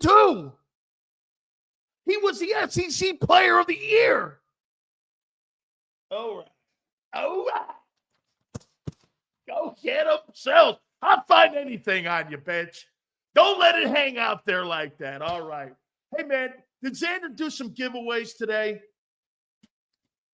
too. He was the SEC Player of the Year. All right. Go get themselves. I'll find anything on you, bitch. Don't let it hang out there like that. All right. Hey, man, did Zander do some giveaways today?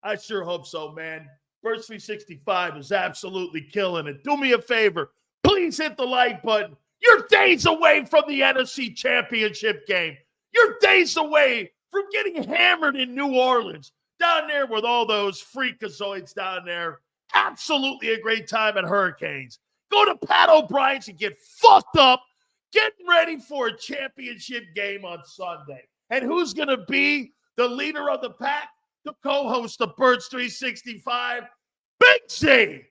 I sure hope so, man. Burst 365 is absolutely killing it. Do me a favor. Please hit the like button. You're days away from the NFC Championship game. You're days away from getting hammered in New Orleans. Down there with all those freakazoids down there. Absolutely a great time at Hurricanes. Go to Pat O'Brien's and get fucked up. Getting ready for a championship game on Sunday. And who's going to be the leader of the pack? The co-host of Birds 365, Big Z,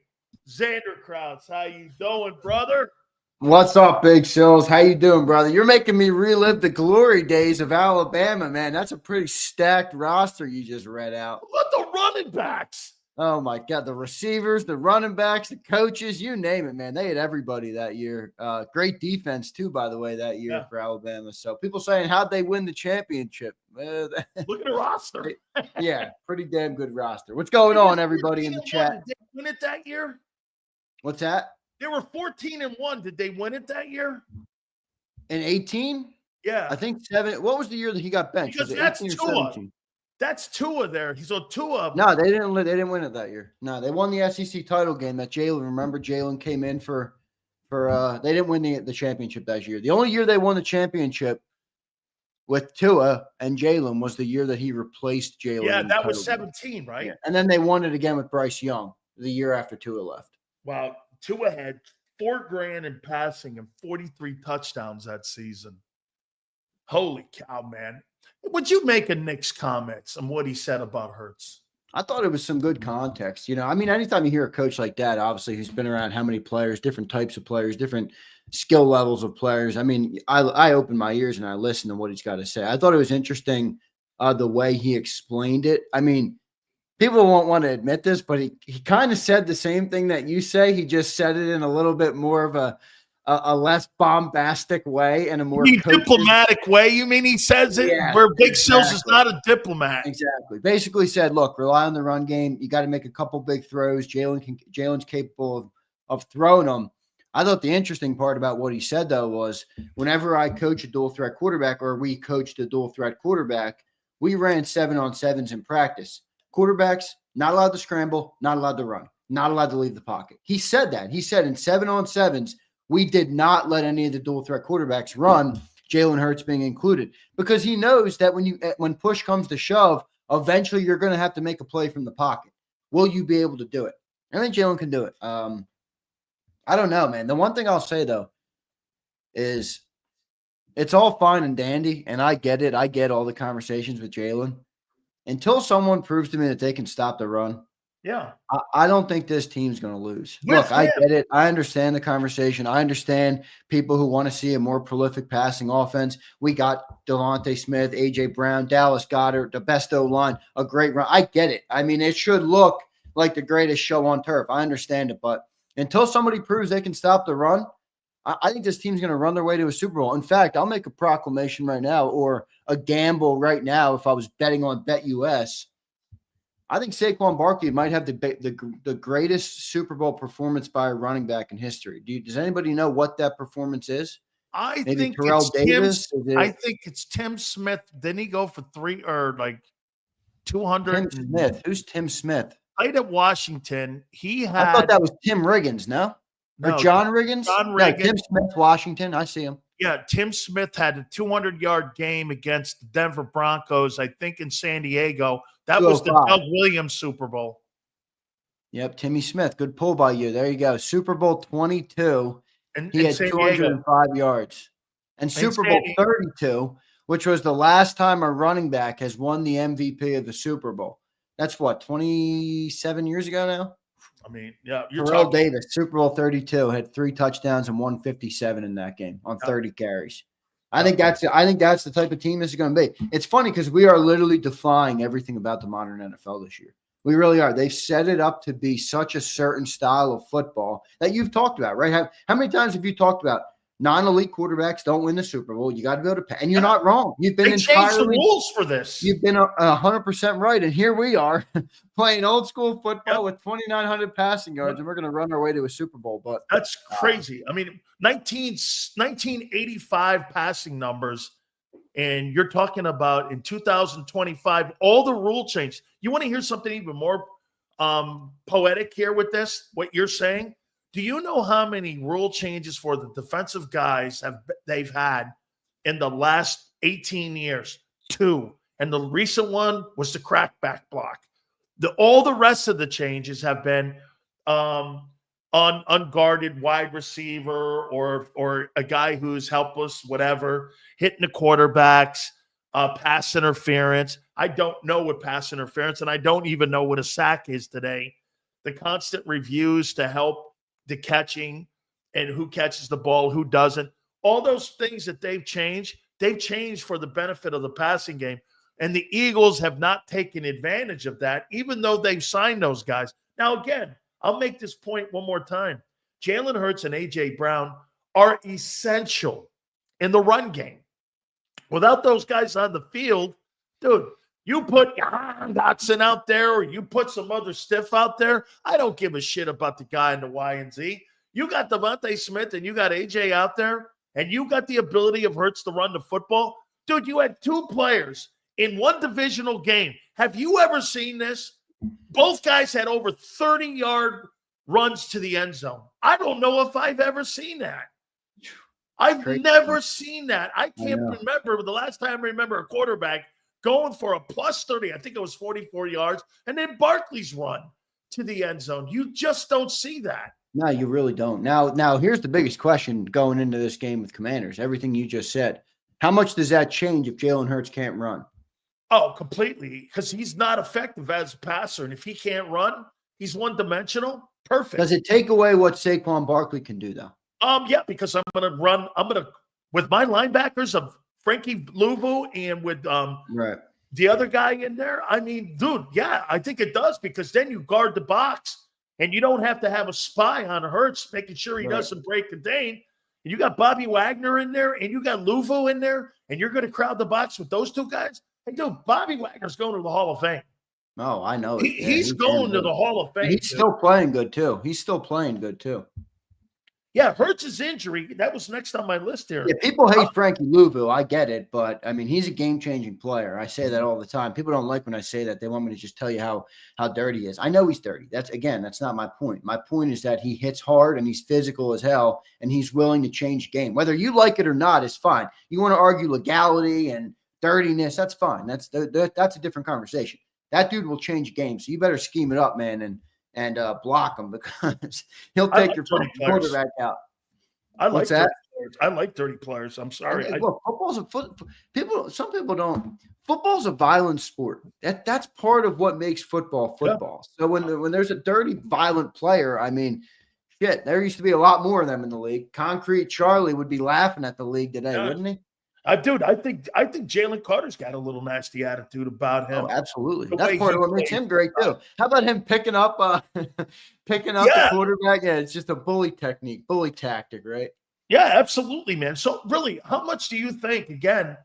Zander Krause. How you doing, brother? What's up, Big Sills? How you doing, brother? You're making me relive the glory days of Alabama, man. That's a pretty stacked roster you just read out. What the running backs? Oh, my God. The receivers, the running backs, the coaches, you name it, man. They had everybody that year. Great defense, too, by the way, that year for Alabama. So people saying, how'd they win the championship? Look at the roster. Yeah, pretty damn good roster. What's going on, everybody in the chat? Did they win it that year? What's that? They were 14-1. Did they win it that year? In 18? Yeah. I think 7. What was the year that he got benched? Because was it that's 18 or Tua. 17? That's Tua there. So Tua. No, they didn't win it that year. No, they won the SEC title game that Jalen. Remember, Jalen came in for they didn't win the championship that year. The only year they won the championship with Tua and Jalen was the year that he replaced Jalen. Yeah, that was 17, right? Yeah. And then they won it again with Bryce Young the year after Tua left. Wow. Tua had $4,000 in passing and 43 touchdowns that season. Holy cow, man. Would you make a Nick's comments on what he said about Hurts? I thought it was some good context. You know, I mean, anytime you hear a coach like that, obviously who's been around how many players, different types of players, different skill levels of players. I mean, I open my ears and I listen to what he's got to say. I thought it was interesting the way he explained it. I mean, people won't want to admit this, but he kind of said the same thing that you say. He just said it in a little bit more of a less bombastic way and a more diplomatic way. You mean he says it where Big Sills is not a diplomat? Exactly. Basically said, look, rely on the run game. You got to make a couple big throws. Jalen's capable of throwing them. I thought the interesting part about what he said, though, was whenever I coach a dual threat quarterback or we coached a dual threat quarterback, we ran 7-on-7s in practice. Quarterbacks, not allowed to scramble, not allowed to run, not allowed to leave the pocket. He said that. He said in 7-on-7s, we did not let any of the dual threat quarterbacks run, Jalen Hurts being included, because he knows that when push comes to shove, eventually you're going to have to make a play from the pocket. Will you be able to do it? I think Jalen can do it. I don't know, man. The one thing I'll say, though, is it's all fine and dandy, and I get it. I get all the conversations with Jalen. Until someone proves to me that they can stop the run, I don't think this team's going to lose. Look, I get it. I understand the conversation. I understand people who want to see a more prolific passing offense. We got Devontae Smith, A.J. Brown, Dallas Goedert, the best O-line, a great run. I get it. I mean, it should look like the greatest show on turf. I understand it. But until somebody proves they can stop the run, I think this team's going to run their way to a Super Bowl. In fact, I'll make a proclamation right now or a gamble right now if I was betting on BetUS. I think Saquon Barkley might have the greatest Super Bowl performance by a running back in history. Does anybody know what that performance is? I think it's Tim Smith. Didn't he go for 200? Tim Smith. Who's Tim Smith? Played at Washington. I thought that was Tim Riggins, no? Or John Riggins? No, Tim Smith, Washington. I see him. Yeah, Tim Smith had a 200-yard game against the Denver Broncos, I think in San Diego. That was the Doug Williams Super Bowl. Yep, Timmy Smith. Good pull by you. There you go. Super Bowl 22. He had 205 yards. And Super Bowl 32, which was the last time a running back has won the MVP of the Super Bowl. That's what, 27 years ago now? I mean, yeah. Terrell Davis, Super Bowl 32, had 3 touchdowns and 157 in that game on 30 carries. I think that's the type of team this is going to be. It's funny because we are literally defying everything about the modern NFL this year. We really are. They've set it up to be such a certain style of football that you've talked about, right? How many times have you talked about non-elite quarterbacks don't win the Super Bowl. You got to be able to pay. And you're not wrong. You've been They changed the rules for this. You've been 100% right. And here we are playing old school football with 2,900 passing yards, and we're going to run our way to a Super Bowl. But that's crazy. I mean, 1985 passing numbers, and you're talking about in 2025, all the rule change. You want to hear something even more poetic here with this, what you're saying? Do you know how many rule changes for the defensive guys they've had in the last 18 years? 2. And the recent one was the crackback block. All the rest of the changes have been unguarded wide receiver or a guy who's helpless, whatever, hitting the quarterbacks, pass interference. I don't know what pass interference, and I don't even know what a sack is today. The constant reviews to help the catching and who catches the ball, who doesn't. All those things that they've changed for the benefit of the passing game. And the Eagles have not taken advantage of that, even though they've signed those guys. Now, again, I'll make this point one more time. Jalen Hurts and A.J. Brown are essential in the run game. Without those guys on the field, dude, you put Dotson out there or you put some other stiff out there, I don't give a shit about the guy in the Y and Z. You got Devontae Smith and you got A.J. out there, and you got the ability of Hurts to run the football. Dude, you had 2 players in one divisional game. Have you ever seen this? Both guys had over 30-yard runs to the end zone. I don't know if I've ever seen that. I've never seen that. I can't remember the last time I remember a quarterback going for a plus 30. I think it was 44 yards. And then Barkley's run to the end zone. You just don't see that. No, you really don't. Now, here's the biggest question going into this game with Commanders. Everything you just said. How much does that change if Jalen Hurts can't run? Oh, completely. Because he's not effective as a passer. And if he can't run, he's one-dimensional. Perfect. Does it take away what Saquon Barkley can do, though? Yeah, because I'm going to with my linebackers of Frankie Louvu and with the other guy in there. I mean, dude, yeah, I think it does, because then you guard the box and you don't have to have a spy on Hurts making sure he doesn't break contain. And you got Bobby Wagner in there and you got Louvu in there, and you're going to crowd the box with those 2 guys. Hey, dude, Bobby Wagner's going to the Hall of Fame. Oh, I know. He's going to the Hall of Fame. He's still playing good, too. Yeah, Hurts' injury, that was next on my list here. Yeah, people hate Frankie Louvu. I get it, but, I mean, he's a game-changing player. I say that all the time. People don't like when I say that. They want me to just tell you how dirty he is. I know he's dirty. That's not my point. My point is that he hits hard and he's physical as hell, and he's willing to change the game. Whether you like it or not is fine. You want to argue legality and dirtiness, that's fine. That's a different conversation. That dude will change games. So you better scheme it up, man, and block him, because he'll take your quarterback out. I like that. I like dirty players. I'm sorry. Look, some people don't. Football's a violent sport. That's part of what makes football. Yeah. So when there's a dirty, violent player, I mean, shit, there used to be a lot more of them in the league. Concrete Charlie would be laughing at the league today, wouldn't he? Dude, I think Jalen Carter's got a little nasty attitude about him. Oh, absolutely. That's part of what makes him great too. How about him picking up the quarterback? Yeah, it's just a bully tactic, right? Yeah, absolutely, man. So really, how much do you think, again,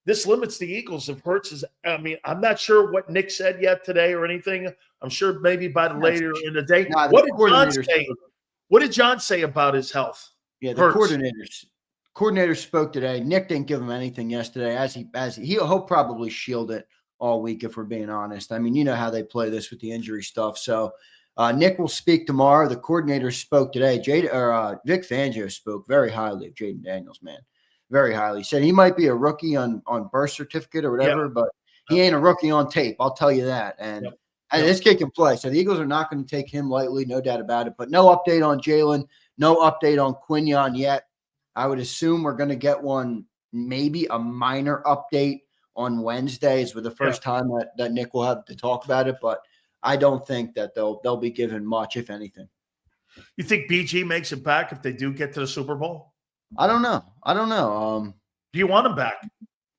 this limits the Eagles if Hurts is, I mean, I'm not sure what Nick said yet today or anything. I'm sure maybe by the later in the day. What did John say? What did John say about his health? Yeah, the coordinator spoke today. Nick didn't give him anything yesterday, he'll probably shield it all week, if we're being honest. I mean, you know how they play this with the injury stuff. So Nick will speak tomorrow. The coordinator spoke today. Vic Fangio spoke very highly of Jayden Daniels, man. Very highly. He said he might be a rookie on birth certificate or whatever, but he ain't a rookie on tape. I'll tell you that. And this kid can play. So the Eagles are not going to take him lightly, no doubt about it. But no update on Jalen, no update on Quinyon yet. I would assume we're going to get one, maybe a minor update on Wednesdays for the first time that Nick will have to talk about it. But I don't think that they'll be given much, if anything. You think BG makes it back if they do get to the Super Bowl? I don't know. Do you want him back?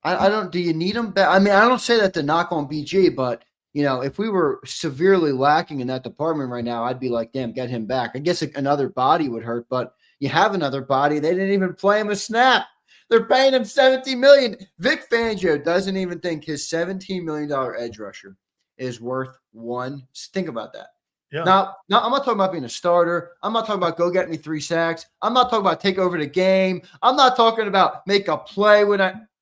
I don't. Do you need him back? I mean, I don't say that to knock on BG, but if we were severely lacking in that department right now, I'd be like, damn, get him back. I guess another body would hurt, but you have another body. They didn't even play him a snap. They're paying him $17 million. Vic Fangio doesn't even think his $17 million edge rusher is worth one. Think about that. Yeah. Now, I'm not talking about being a starter. I'm not talking about go get me 3 sacks. I'm not talking about take over the game. I'm not talking about make a play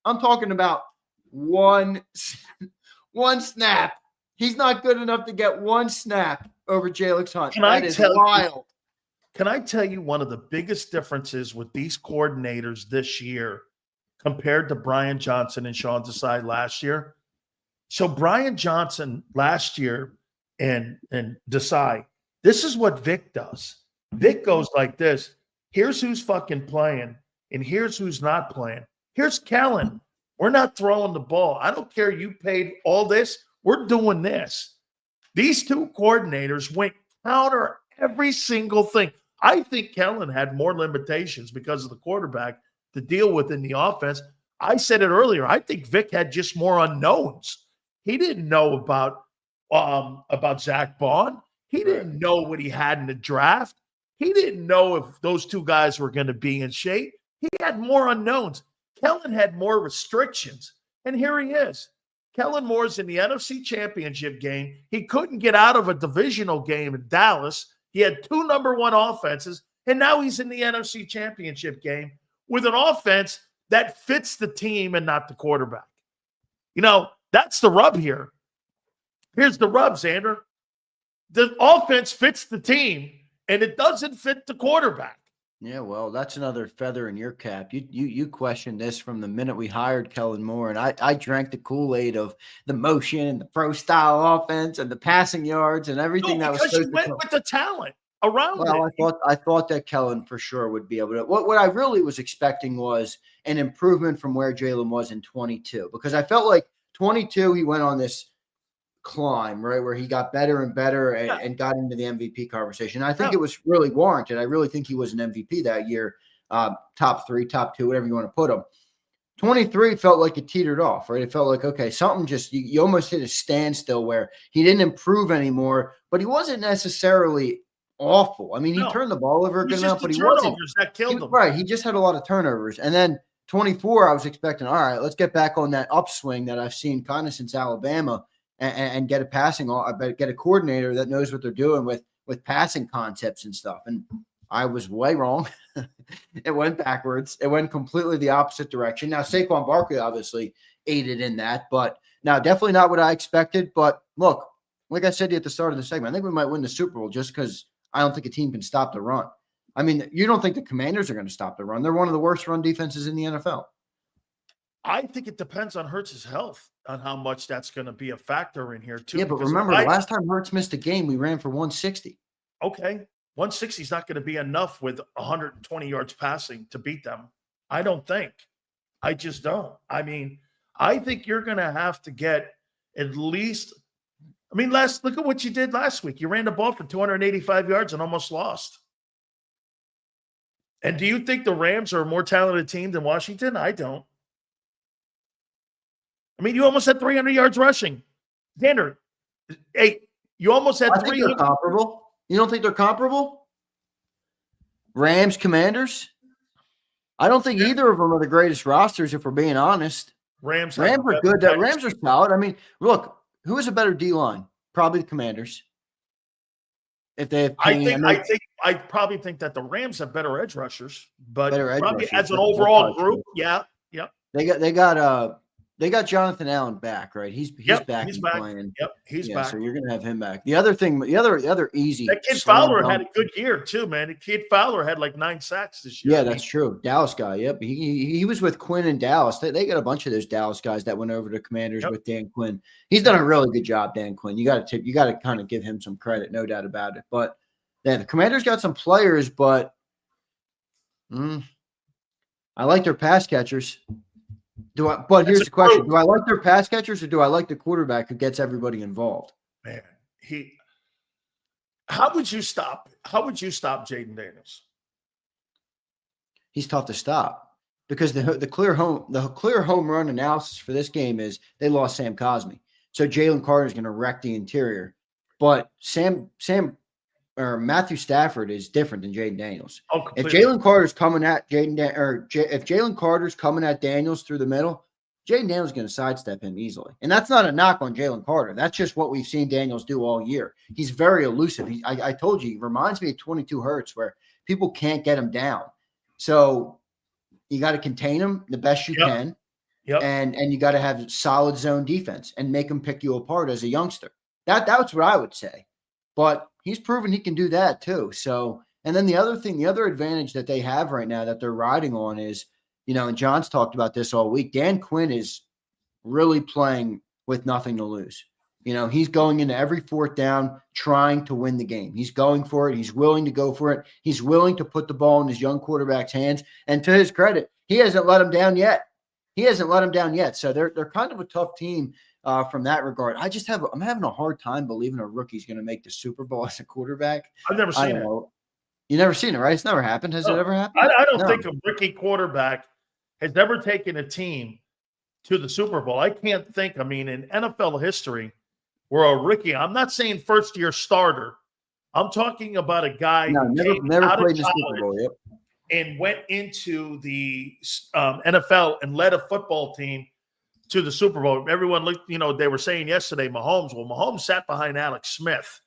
I'm talking about one snap. He's not good enough to get one snap over Jalen Hunt. That is wild. Can I tell you one of the biggest differences with these coordinators this year compared to Brian Johnson and Sean Desai last year? So Brian Johnson last year and Desai, this is what Vic does. Vic goes like this. Here's who's fucking playing, and here's who's not playing. Here's Kellen. We're not throwing the ball. I don't care you paid all this. We're doing this. These two coordinators went counter every single thing. I think Kellen had more limitations because of the quarterback to deal with in the offense. I said it earlier. I think Vic had just more unknowns. He didn't know about Zach Bond. He didn't know what he had in the draft. He didn't know if those two guys were going to be in shape. He had more unknowns. Kellen had more restrictions. And here he is. Kellen Moore's in the NFC Championship game. He couldn't get out of a divisional game in Dallas. He had 2 number 1 offenses, and now he's in the NFC Championship game with an offense that fits the team and not the quarterback. You know, that's the rub here. Here's the rub, Zander. The offense fits the team, and it doesn't fit the quarterback. Yeah, well, that's another feather in your cap. You questioned this from the minute we hired Kellen Moore, and I drank the Kool-Aid of the motion and the pro-style offense and the passing yards and everything that was supposed because you went with the talent around it. I thought that Kellen for sure would be able to. What I really was expecting was an improvement from where Jalen was in 22, because I felt like 22 he went on this climb, right, where he got better and better and got into the MVP conversation. I think it was really warranted. I really think he was an MVP that year, top 3, top 2, whatever you want to put him. 23 felt like it teetered off, right? It felt like, okay, something just, you almost hit a standstill where he didn't improve anymore, but he wasn't necessarily awful. I mean, he turned the ball over a good amount, but he wasn't. That killed him. Right. He just had a lot of turnovers. And then 24, I was expecting, all right, let's get back on that upswing that I've seen kind of since Alabama. And get get a coordinator that knows what they're doing with passing concepts and stuff. And I was way wrong. It went backwards. It went completely the opposite direction. Now, Saquon Barkley obviously aided in that, but now definitely not what I expected. But look, like I said to you at the start of the segment, I think we might win the Super Bowl just because I don't think a team can stop the run. I mean, you don't think the Commanders are going to stop the run. They're one of the worst run defenses in the NFL. I think it depends on Hurts' health, on how much that's going to be a factor in here, too. Yeah, but remember, the last time Hurts missed a game, we ran for 160. Okay. 160 is not going to be enough with 120 yards passing to beat them. I don't think. I just don't. I mean, I think you're going to have to get at least – I mean, look at what you did last week. You ran the ball for 285 yards and almost lost. And do you think the Rams are a more talented team than Washington? I don't. I mean, you almost had 300 yards rushing. Zander, hey, you almost had 300. I think they're comparable. You don't think they're comparable? Rams, Commanders? I don't think either of them are the greatest rosters, if we're being honest. Rams are good. The Rams are solid. I mean, look, who is a better D-line? Probably the Commanders. If they have I probably think that the Rams have better edge rushers, but probably as an overall group, yeah. They got Jonathan Allen back, right? He's back. He's back. Playing. Yep, he's back. So you're gonna have him back. The other thing, the other easy. That kid Fowler had a good year too, man. The kid Fowler had like 9 sacks this year. Yeah, that's true. Dallas guy. Yep, he was with Quinn in Dallas. They got a bunch of those Dallas guys that went over to Commanders with Dan Quinn. He's done a really good job, Dan Quinn. You got to kind of give him some credit, no doubt about it. But yeah, the Commanders got some players, but I like their pass catchers. But here's the question. Do I like their pass catchers or do I like the quarterback who gets everybody involved? Man, how would you stop Jayden Daniels? He's tough to stop because the clear home run analysis for this game is they lost Sam Cosmi. So Jalen Carter is going to wreck the interior. But Sam Matthew Stafford is different than Jayden Daniels. Oh, If completely. Jalen Carter's coming at if Jalen Carter's coming at Daniels through the middle, Jayden Daniels is going to sidestep him easily. And that's not a knock on Jalen Carter. That's just what we've seen Daniels do all year. He's very elusive. I told you, he reminds me of 22 Hertz, where people can't get him down. So you got to contain him the best you can. Yep. And you got to have solid zone defense and make him pick you apart as a youngster. That's what I would say. But he's proven he can do that too. So, and then the other advantage that they have right now that they're riding on is, and John's talked about this all week, Dan Quinn is really playing with nothing to lose. He's going into every fourth down trying to win the game. He's going for it. He's willing to go for it. He's willing to put the ball in his young quarterback's hands. And to his credit, he hasn't let him down yet. So they're kind of a tough team from that regard. I'm having a hard time believing a rookie's going to make the Super Bowl as a quarterback. I've never seen it. You never seen it, right? It's never happened. Has it ever happened? I don't think a rookie quarterback has ever taken a team to the Super Bowl. I can't think. I mean, in NFL history, where a rookie, I'm not saying first-year starter. I'm talking about a guy who never played in the Super Bowl. Yep. And went into the NFL and led a football team to the Super Bowl. Everyone looked, they were saying yesterday, Mahomes. Well, Mahomes sat behind Alex Smith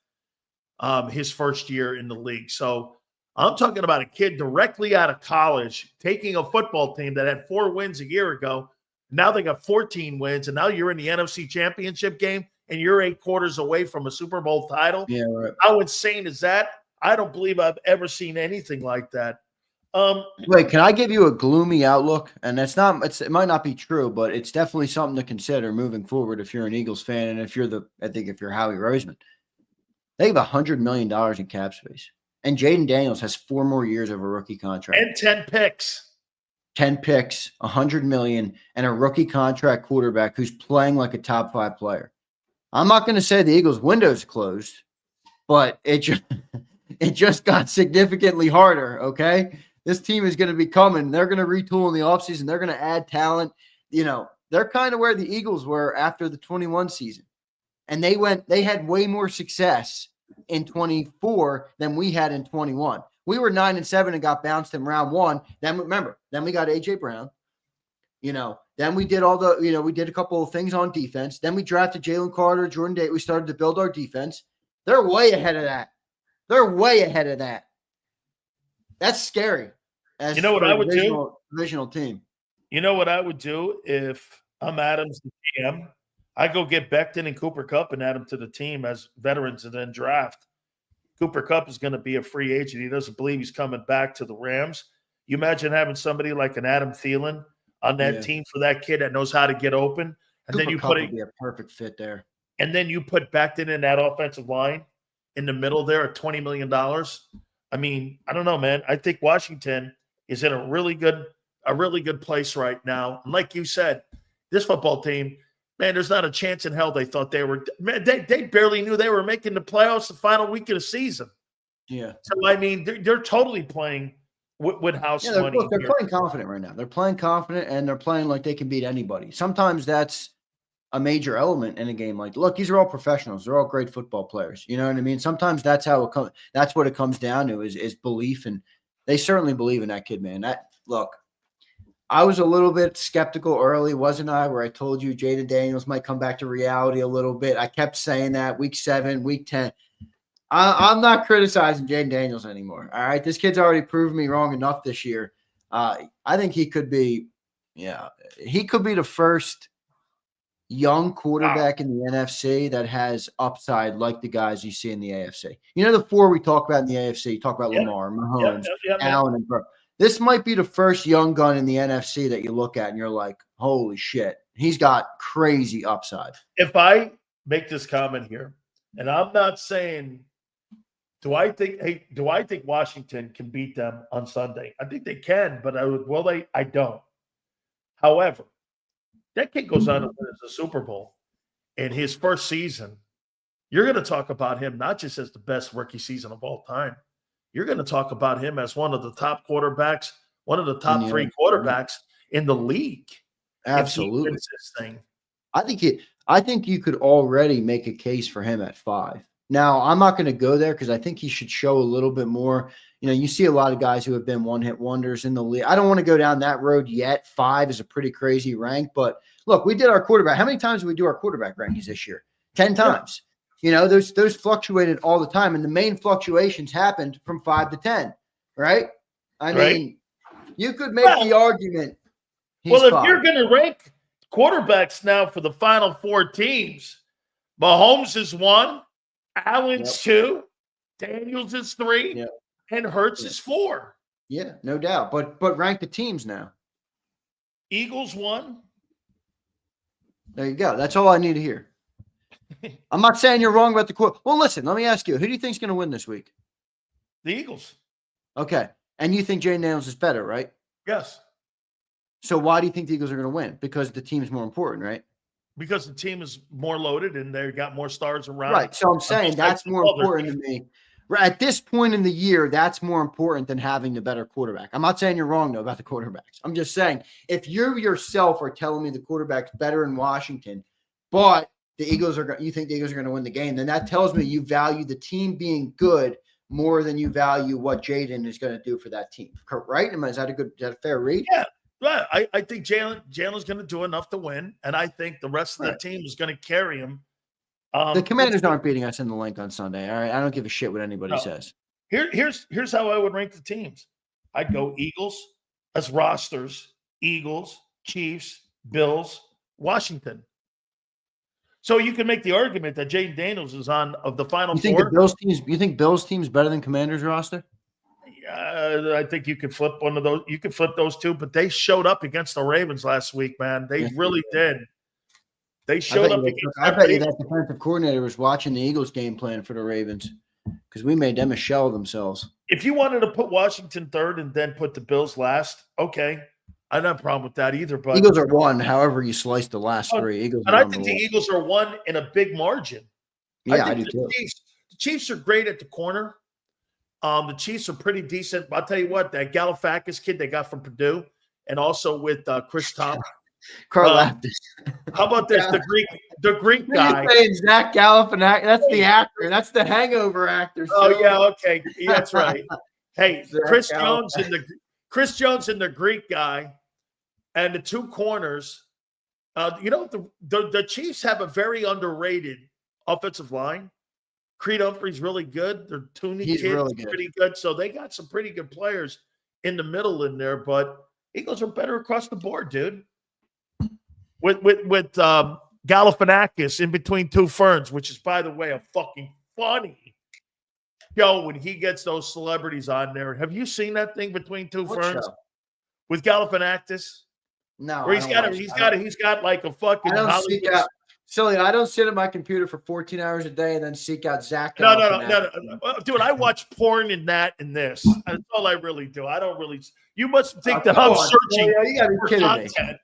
his first year in the league. So I'm talking about a kid directly out of college taking a football team that had 4 wins a year ago. Now they got 14 wins, and now you're in the NFC Championship game, and you're 8 quarters away from a Super Bowl title. Yeah, right. How insane is that? I don't believe I've ever seen anything like that. Wait, can I give you a gloomy outlook? And it might not be true, but it's definitely something to consider moving forward if you're an Eagles fan and if you're Howie Roseman. They have $100 million in cap space. And Jayden Daniels has 4 more years of a rookie contract. And 10 picks. 10 picks, $100 million, and a rookie contract quarterback who's playing like a top 5 player. I'm not going to say the Eagles' window's closed, but it just got significantly harder, okay? This team is going to be coming. They're going to retool in the offseason. They're going to add talent. They're kind of where the Eagles were after the 21 season. And they had way more success in 24 than we had in 21. We were 9-7 and got bounced in round 1. Then we got AJ Brown. Then we did we did a couple of things on defense. Then we drafted Jalen Carter, Jordan Day. We started to build our defense. They're way ahead of that. That's scary. You know what I would do? Divisional team. You know what I would do if I'm Adams, the GM? I go get Becton and Cooper Kupp and add them to the team as veterans and then draft. Cooper Kupp is going to be a free agent. He doesn't believe he's coming back to the Rams. You imagine having somebody like an Adam Thielen on that team for that kid that knows how to get open. And Cooper then you Kupp put would be a perfect fit there. And then you put Becton in that offensive line in the middle there at $20 million. I mean, I don't know, man. I think Washington is in a really good place right now. And like you said, this football team, man, there's not a chance in hell they thought they were. Man, they barely knew they were making the playoffs the final week of the season. Yeah. So, I mean, they're totally playing with house money. They're playing confident right now. They're playing confident, and they're playing like they can beat anybody. Sometimes that's a major element in a game. Like, look, these are all professionals. They're all great football players. You know what I mean? Sometimes that's how it comes. That's what it comes down to is belief, and they certainly believe in that kid, man. Look, I was a little bit skeptical early, wasn't I? Where I told you Jayden Daniels might come back to reality a little bit. I kept saying that week 7, week 10. I'm not criticizing Jayden Daniels anymore. All right, this kid's already proved me wrong enough this year. I think he could be the first young quarterback in the NFC that has upside like the guys you see in the AFC. The 4 we talk about in the AFC. You talk about Lamar, Mahomes, Allen, and Burrow. This might be the first young gun in the NFC that you look at and you're like, holy shit, he's got crazy upside. If I make this comment here, and I'm not saying, do I think Washington can beat them on Sunday? I think they can, but I don't. However, that kid goes on to win the Super Bowl in his first season. You're going to talk about him not just as the best rookie season of all time. You're going to talk about him as one of the top quarterbacks, one of the top 3 quarterbacks in the league. Absolutely. If he wins this thing. I think you could already make a case for him at 5. Now, I'm not going to go there because I think he should show a little bit more. You know, you see a lot of guys who have been one-hit wonders in the league. I don't want to go down that road yet. 5 is a pretty crazy rank. But, look, we did our quarterback. How many times did we do our quarterback rankings this year? 10 times. You know, those fluctuated all the time. And the main fluctuations happened from 5 to 10, right? I mean, you could make the argument. Well, if you're going to rank quarterbacks now for the final 4 teams, Mahomes is 1, Allen's 2, Daniels is 3, and Hurts is 4. Yeah, no doubt. But rank the teams now. Eagles 1. There you go. That's all I need to hear. I'm not saying you're wrong about the quote. Well, listen, let me ask you, who do you think is going to win this week? The Eagles. Okay. And you think Jayden Daniels is better, right? Yes. So why do you think the Eagles are going to win? Because the team is more important, right? Because the team is more loaded and they've got more stars around. Right. So I'm saying that's more important to me. At this point in the year, that's more important than having the better quarterback. I'm not saying you're wrong, though, about the quarterbacks. I'm just saying if you yourself are telling me the quarterback's better in Washington, but you think the Eagles are going to win the game, then that tells me you value the team being good more than you value what Jayden is going to do for that team. Right? Is that a fair read? Yeah. Right. I think Jalen's going to do enough to win, and I think the rest of the team is going to carry him. The Commanders aren't beating us in the link on Sunday. All right, I don't give a shit what anybody says. Here's how I would rank the teams. I'd go Eagles as rosters, Eagles, Chiefs, Bills, Washington. So you can make the argument that Jayden Daniels is of the final 4. You think Bills team's better than Commanders roster? I think you could flip one of those. You could flip those 2, but they showed up against the Ravens last week, man. They really did. They showed up against. I bet you that defensive coordinator was watching the Eagles game plan for the Ravens because we made them a shell of themselves. If you wanted to put Washington 3rd and then put the Bills last, okay. I don't have a problem with that either. But Eagles are 1, however you slice the last 3. Eagles and I think the Eagles are 1 in a big margin. Yeah, I do too. The Chiefs are great at the corner. The Chiefs are pretty decent. I'll tell you what, that Galifianakis kid they got from Purdue, and also with Chris Thompson. Karlaftis. How about this? The Greek guy. You're saying Zach Galifianakis. That's the actor. That's the Hangover actor. Oh yeah, okay, that's right. Hey, Chris Jones and the Greek guy, and the 2 corners. The Chiefs have a very underrated offensive line. Creed Humphrey's really good. They're Tooney kids, really pretty good. So they got some pretty good players in the middle in there. But Eagles are better across the board, dude. With Galifianakis in between 2 ferns, which is, by the way, a fucking funny. Yo, when he gets those celebrities on there, have you seen that thing between 2 ferns show? With Galifianakis? No, where he's got like a fucking. Silly, I don't sit at my computer for 14 hours a day and then seek out Zach. No. Dude, I watch porn in that and this. That's all I really do. I don't really. You must think that I'm searching you gotta be kidding content.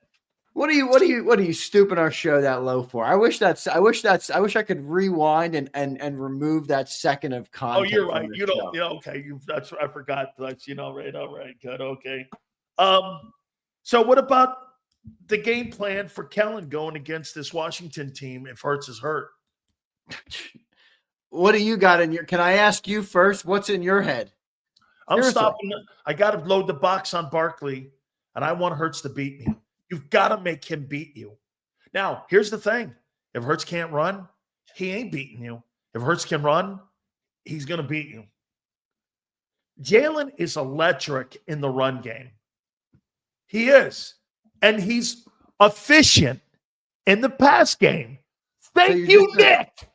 Me. What are you stooping our show that low for? I wish I could rewind and remove that second of content. Oh, you're right. You don't. Okay. I forgot. That's right. All right. Good. Okay. So what about the game plan for Kellen going against this Washington team if Hurts is hurt? What do you got in your? Can I ask you first? What's in your head? I'm stopping. I got to load the box on Barkley, and I want Hurts to beat me. You've got to make him beat you. Now, here's the thing: if Hurts can't run, he ain't beating you. If Hurts can run, he's going to beat you. Jalen is electric in the run game. He is. And he's efficient in the pass game. Thank you, Nick.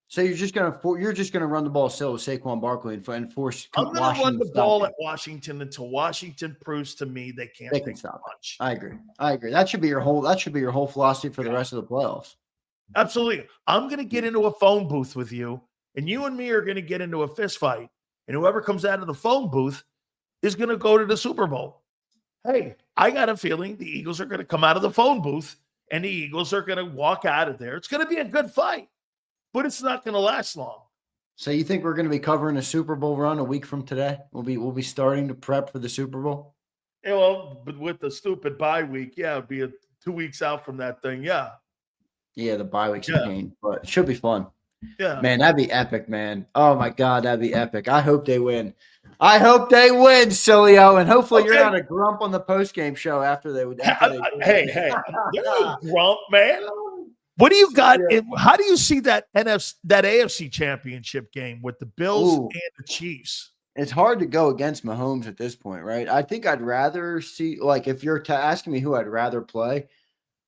So you're just gonna run the ball still with Saquon Barkley and force. I'm gonna run the ball at Washington until Washington proves to me they can't stop much. I agree. That should be your whole philosophy for the rest of the playoffs. Absolutely. I'm gonna get into a phone booth with you, and you and me are gonna get into a fist fight, and whoever comes out of the phone booth is gonna go to the Super Bowl. Hey, I got a feeling the Eagles are going to come out of the phone booth and the Eagles are going to walk out of there. It's going to be a good fight, but it's not going to last long. So you think we're going to be covering a Super Bowl run a week from today? We'll be starting to prep for the Super Bowl? Yeah, well, but with the stupid bye week, it'd be 2 weeks out from that thing, yeah. Yeah, the bye week's a pain, but it should be fun. Yeah. Man, that'd be epic, man. Oh my God, that'd be epic. I hope they win. I hope they win, Silio, and hopefully you're not a grump on the postgame show after they would. Hey, you're a grump, man. What do you got? How do you see that AFC Championship game with the Bills and the Chiefs? It's hard to go against Mahomes at this point, right? I think I'd rather see, like, if you're asking me who I'd rather play,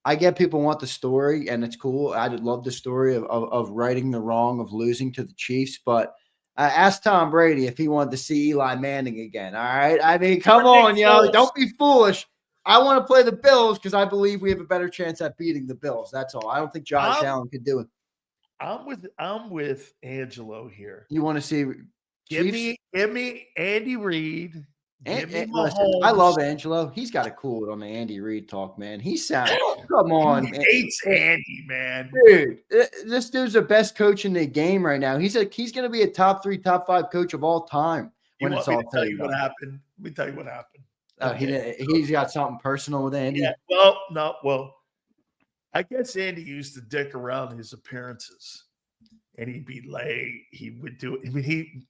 I get people want the story, and it's cool. I'd love the story of righting the wrong of losing to the Chiefs, but I asked Tom Brady if he wanted to see Eli Manning again. All right. I mean, come on, yo. Don't be foolish. I want to play the Bills because I believe we have a better chance at beating the Bills. That's all. I don't think Josh Allen could do it. I'm with Angelo here. You want to see give me Andy Reid. Listen, I love Angelo. He's got to cool it on the Andy Reid talk, man. He sounds come on. He hates Andy, man. Dude, this dude's the best coach in the game right now. He's going to be a top 3, top 5 coach of all time. When it's all tell you what happened. Let me tell you what happened. He's got something personal with Andy. Yeah, well, I guess Andy used to dick around his appearances, and he'd be late. He would do it. I mean,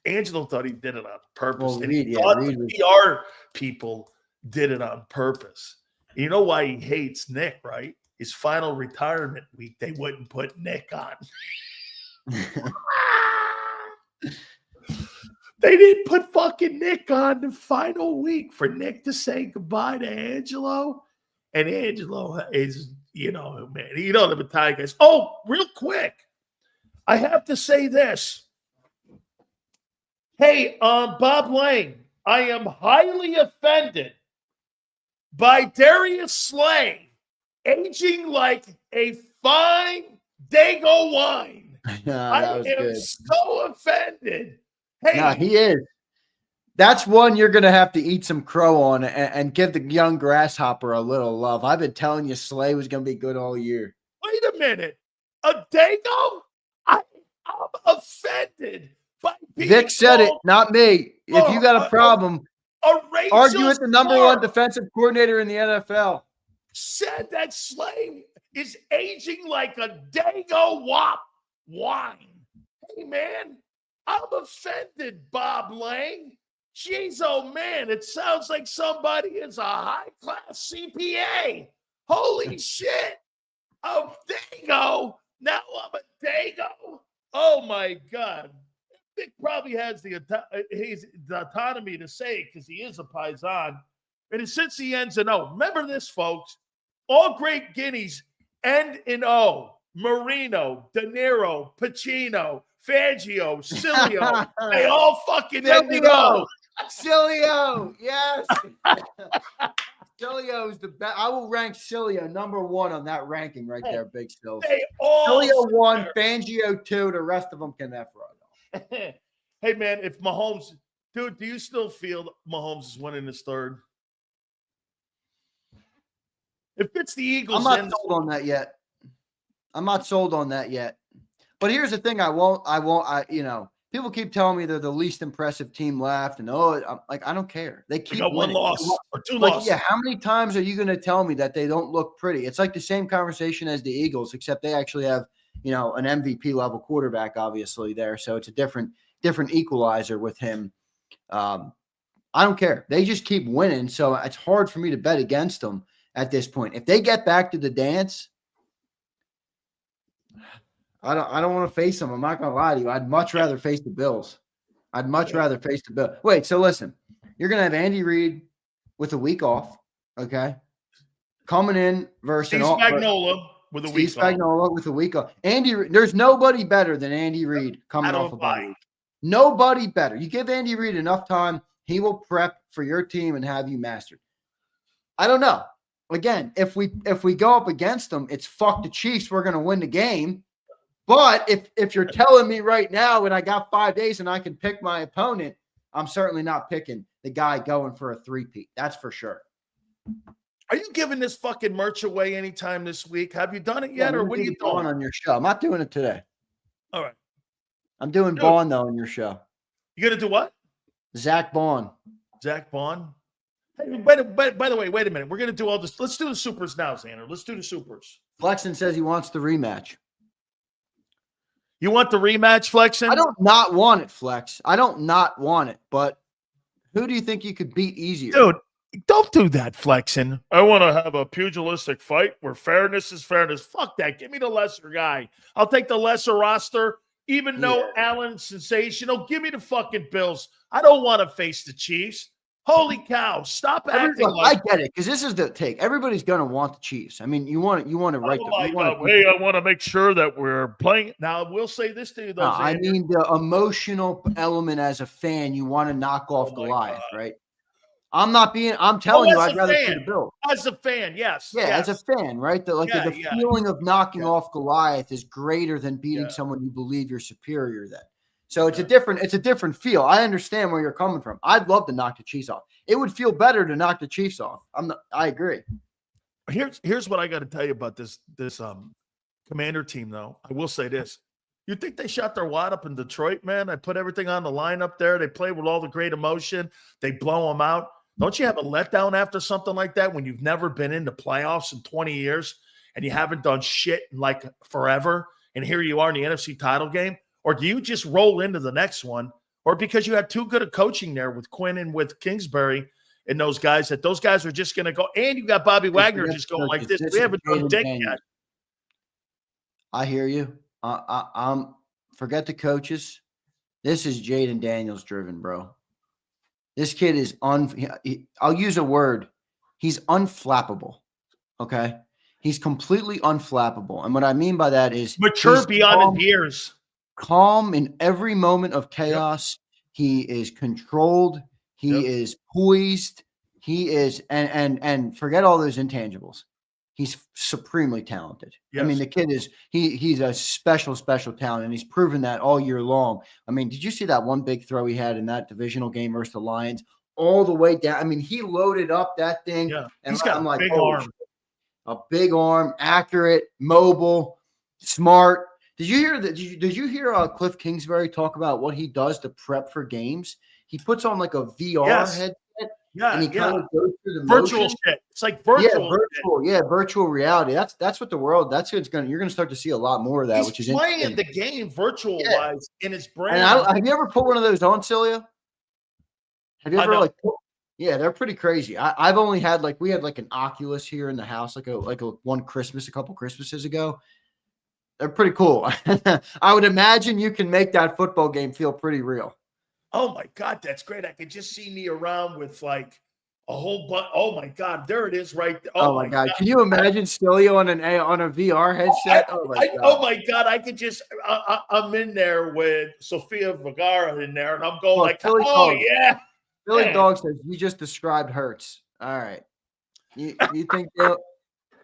Angelo thought he did it on purpose, and he thought the PR people did it on purpose. You know why he hates Nick, right? His final retirement week, they wouldn't put Nick on. They didn't put fucking Nick on the final week for Nick to say goodbye to Angelo. And Angelo is, man, the battalion guys. Oh, real quick. I have to say this. Hey, Bob Lane, I am highly offended by Darius Slay aging like a fine Dago wine. I am good. So offended. Hey, no, he is. That's one you're going to have to eat some crow on and give the young grasshopper a little love. I've been telling you Slay was going to be good all year. Wait a minute. A Dago? I'm offended. Vic said it, not me. If you got a problem, argue with the number 1 defensive coordinator in the NFL. Said that Slay is aging like a Dago wine. Hey, man, I'm offended, Bob Lane. Jeez, oh, man, it sounds like somebody is a high-class CPA. Holy shit. A Dago. Now I'm a Dago. Oh, my God. Vic probably has the autonomy to say it because he is a Paisan. And since he ends in O, remember this, folks. All great guineas end in O. Marino, De Niro, Pacino, Fangio, Cilio. They all fucking end in O. Cilio, yes. Cilio is the best. I will rank Cilio number 1 on that ranking right there, Big Stills. Cilio 1, Fangio 2. The rest of them can F right off. Hey, man, if Mahomes, dude, do you still feel Mahomes is winning his third? If it's the Eagles, I'm not sold on that yet. I'm not sold on that yet. But here's the thing: people keep telling me they're the least impressive team left, and I'm like, I don't care. They keep winning. 1 loss or 2 like, losses. Yeah, how many times are you going to tell me that they don't look pretty? It's like the same conversation as the Eagles, except they actually have an MVP level quarterback, obviously there. So it's a different equalizer with him. I don't care. They just keep winning, so it's hard for me to bet against them at this point. If they get back to the dance, I don't want to face them. I'm not going to lie to you. I'd much rather face the Bills. Wait, so listen. You're going to have Andy Reid with a week off, okay? Coming in versus Steve Spagnuolo with a week off. There's nobody better than Andy Reid coming off a bye week. Nobody better. You give Andy Reid enough time, he will prep for your team and have you mastered. I don't know. Again, if we go up against them, it's fuck the Chiefs. We're going to win the game. But if you're telling me right now and I got 5 days and I can pick my opponent, I'm certainly not picking the guy going for a 3-peat. That's for sure. Are you giving this fucking merch away anytime this week? Have you done it yet, or what are you doing on your show? I'm not doing it today. All right. I'm doing Bond, though, on your show. You going to do what? Zach Bond. Zach Bond? Hey, by the way, wait a minute. We're going to do all this. Let's do the supers now, Xander. Let's do the supers. Flexen says he wants the rematch. You want the rematch, Flexen? I don't not want it, Flex. I don't not want it, but who do you think you could beat easier? Dude, don't do that, Flexen. I want to have a pugilistic fight where fairness is fairness. Fuck that. Give me the lesser guy. I'll take the lesser roster, even though Allen's sensational. Give me the fucking Bills. I don't want to face the Chiefs. Holy cow. Stop acting like. I get it, because this is the take. Everybody's going to want the Chiefs. I mean, you want to write oh my God. Hey, I want to make sure that we're playing. Now, we'll say this to you, though. I mean, the emotional element as a fan, you want to knock off Goliath, right? I'm telling you, I'd rather play the Bills. As a fan, yes. Yeah, yes. As a fan, right? The feeling of knocking off Goliath is greater than beating someone you believe you're superior than. So it's a different feel. I understand where you're coming from. I'd love to knock the Chiefs off. It would feel better to knock the Chiefs off. I agree. Here's what I got to tell you about this Commander team, though. I will say this. You think they shot their wad up in Detroit, man? I put everything on the line up there. They play with all the great emotion. They blow them out. Don't you have a letdown after something like that when you've never been in the playoffs in 20 years and you haven't done shit in like forever, and here you are in the NFC title game? Or do you just roll into the next one? Or because you had too good a coaching there with Quinn and with Kingsbury and those guys, that those guys are just going to go, and you got Bobby Wagner just going like this. We haven't done dick yet. I hear you. Forget the coaches. This is Jayden Daniels driven, bro. This kid is I'll use a word. He's unflappable. Okay. He's completely unflappable. And what I mean by that is mature beyond his years. Calm in every moment of chaos. Yep. He is controlled. He is poised. He is, and forget all those intangibles. He's supremely talented. Yes. I mean, the kid is, he's a special talent, and he's proven that all year long. I mean, did you see that one big throw he had in that divisional game versus the Lions all the way down? I mean, he loaded up that thing. Yeah. And he's got a big arm. A big arm, accurate, mobile, smart. Did you hear that? Did you hear Cliff Kingsbury talk about what he does to prep for games? He puts on like a VR headset. Yeah, and he kind of goes through the virtual motion. shit. It's like virtual. Virtual reality. That's what the world. That's what you're going to start to see a lot more of that. He's which is playing the game virtual wise in his brain. And have you ever put one of those on, Celia? Have you ever Yeah, they're pretty crazy. I've only had we had an Oculus here in the house, like a one Christmas, a couple Christmases ago. They're pretty cool. I would imagine you can make that football game feel pretty real. Oh my God, that's great. I could just see me around with a whole bunch. Oh my God, there it is right there. Oh my God. Can you imagine Stilio on a VR headset? Oh my God, I could just I'm in there with Sofia Vergara in there, and I'm going yeah. Billy Dog says you just described Hurts. All right. You think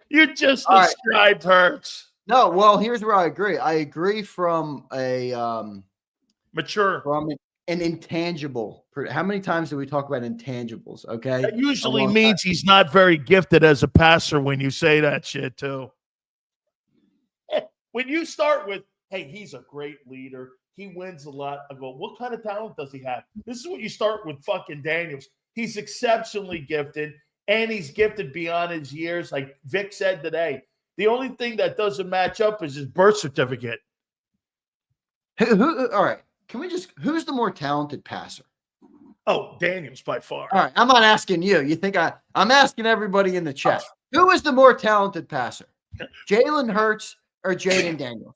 you just described Hurts. No, well, here's where I agree. I agree from a from an intangible. How many times do we talk about intangibles? Okay. That usually means he's not very gifted as a passer when you say that shit too. When you start with, hey, he's a great leader. He wins a lot. I go, what kind of talent does he have? This is what you start with fucking Daniels. He's exceptionally gifted, and he's gifted beyond his years. Like Vic said today, the only thing that doesn't match up is his birth certificate. All right. Who's the more talented passer? Oh, Daniels by far. All right. I'm not asking you. You think I'm asking everybody in the chat. Who is the more talented passer? Jalen Hurts or Jayden Daniels?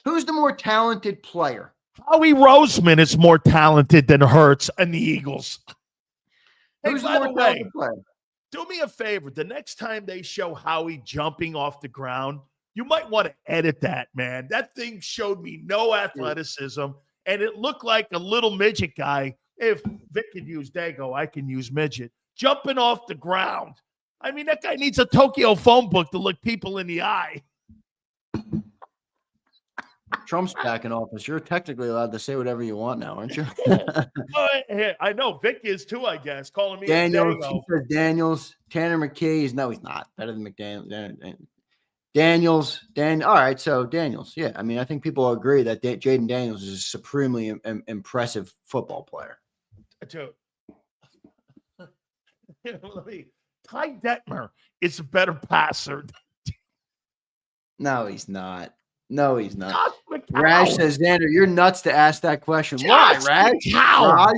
Who's the more talented player? Howie Roseman is more talented than Hurts and the Eagles. Who's the more talented player? Do me a favor. The next time they show Howie jumping off the ground, you might want to edit that, man. That thing showed me no athleticism, and it looked like a little midget guy. If Vic can use Dago, I can use midget. Jumping off the ground. I mean, that guy needs a Tokyo phone book to look people in the eye. Trump's back in office. You're technically allowed to say whatever you want now, aren't you? I know. Vic is too, I guess. Calling me Daniels. Tanner McKee. He's not better than McDaniels. Daniels. All right, so Daniels. Yeah, I mean, I think people agree that Jayden Daniels is a supremely impressive football player. Dude. Ty Detmer is a better passer. No, he's not. No, he's not. Raj says, Zander, you're nuts to ask that question. Josh Why, Raj? McCown.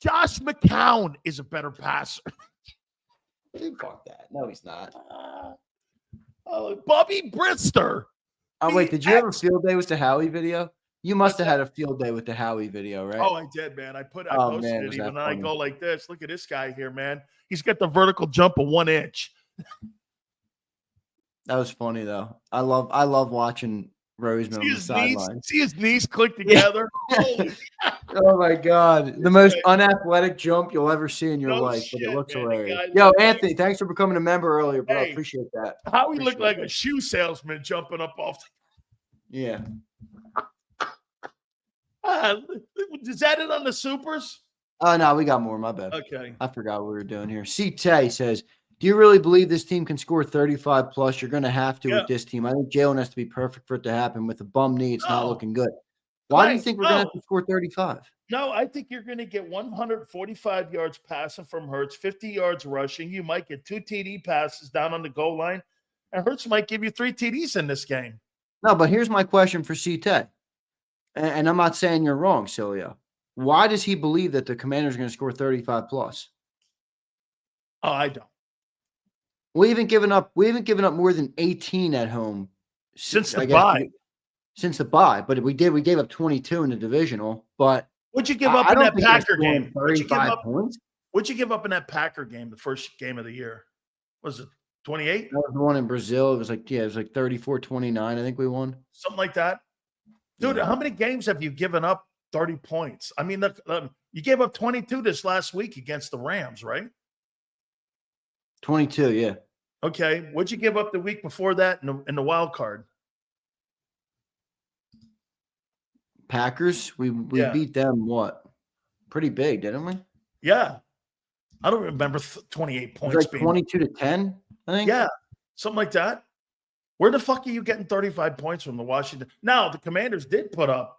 Josh McCown is a better passer. Fuck that. No, he's not. Bubby Brister. Oh, wait. Did you have a field day with the Howie video? You must have had a field day with the Howie video, right? Oh, I did, man. I posted it even. I go like this. Look at this guy here, man. He's got the vertical jump of 1 inch. That was funny, though. I love watching Roseman on the sideline. See his knees click together? Yeah. Oh, my God. The most unathletic jump you'll ever see in your life, shit, but it looks man. hilarious. Yo, Anthony, thanks for becoming a member earlier, bro. I appreciate that. Howie looked like a shoe salesman jumping up off Yeah. Is that it on the supers? Oh, no, we got more. My bad. Okay. I forgot what we were doing here. C-Tay says, do you really believe this team can score 35 plus? You're going to have to with this team. I think Jalen has to be perfect for it to happen. With a bum knee, it's not looking good. Why do you think we're going to have to score 35? No, I think you're going to get 145 yards passing from Hurts, 50 yards rushing. You might get 2 TD passes down on the goal line, and Hurts might give you 3 TDs in this game. No, but here's my question for C-Tay. And I'm not saying you're wrong, Cilio. Why does he believe that the Commanders are going to score 35 plus? Oh, I don't. We haven't given up more than 18 at home since the bye. Since the bye, but we gave up 22 in the divisional. But what'd you give up in that Packer game? 35 points. What'd you give up in that Packer game? The first game of the year, was it 28? That was the one in Brazil. It was like 34-29. I think we won, something like that. Dude, how many games have you given up 30 points? I mean, you gave up 22 this last week against the Rams, right? 22, yeah. Okay. What'd you give up the week before that in the wild card? Packers? We beat them, what? Pretty big, didn't we? Yeah. I don't remember 28 points. It was like 22-10, I think. Yeah, something like that. Where the fuck are you getting 35 points from the Washington? Now, the Commanders did put up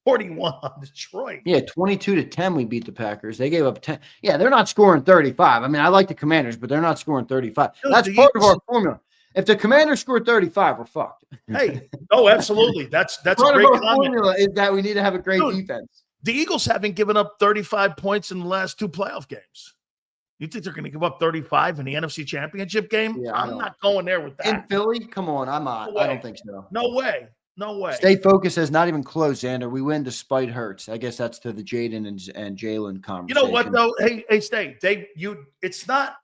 41 on Detroit. Yeah, 22-10 we beat the Packers. They gave up 10. Yeah, they're not scoring 35. I mean, I like the Commanders, but they're not scoring 35. Dude, that's part of our formula. If the Commanders score 35, we're fucked. Hey, absolutely. That's part a great of our comment. formula is that we need to have a great defense. The Eagles haven't given up 35 points in the last 2 playoff games. You think they're going to give up 35 in the NFC Championship game? Yeah, I'm not going there with that. In Philly? Come on, I'm not. I don't think so. No way. No way. Stay focused says not even close, Zander. We win despite Hurts. I guess that's to the Jayden and Jalen conversation. You know what, though? Hey, Stay. It's not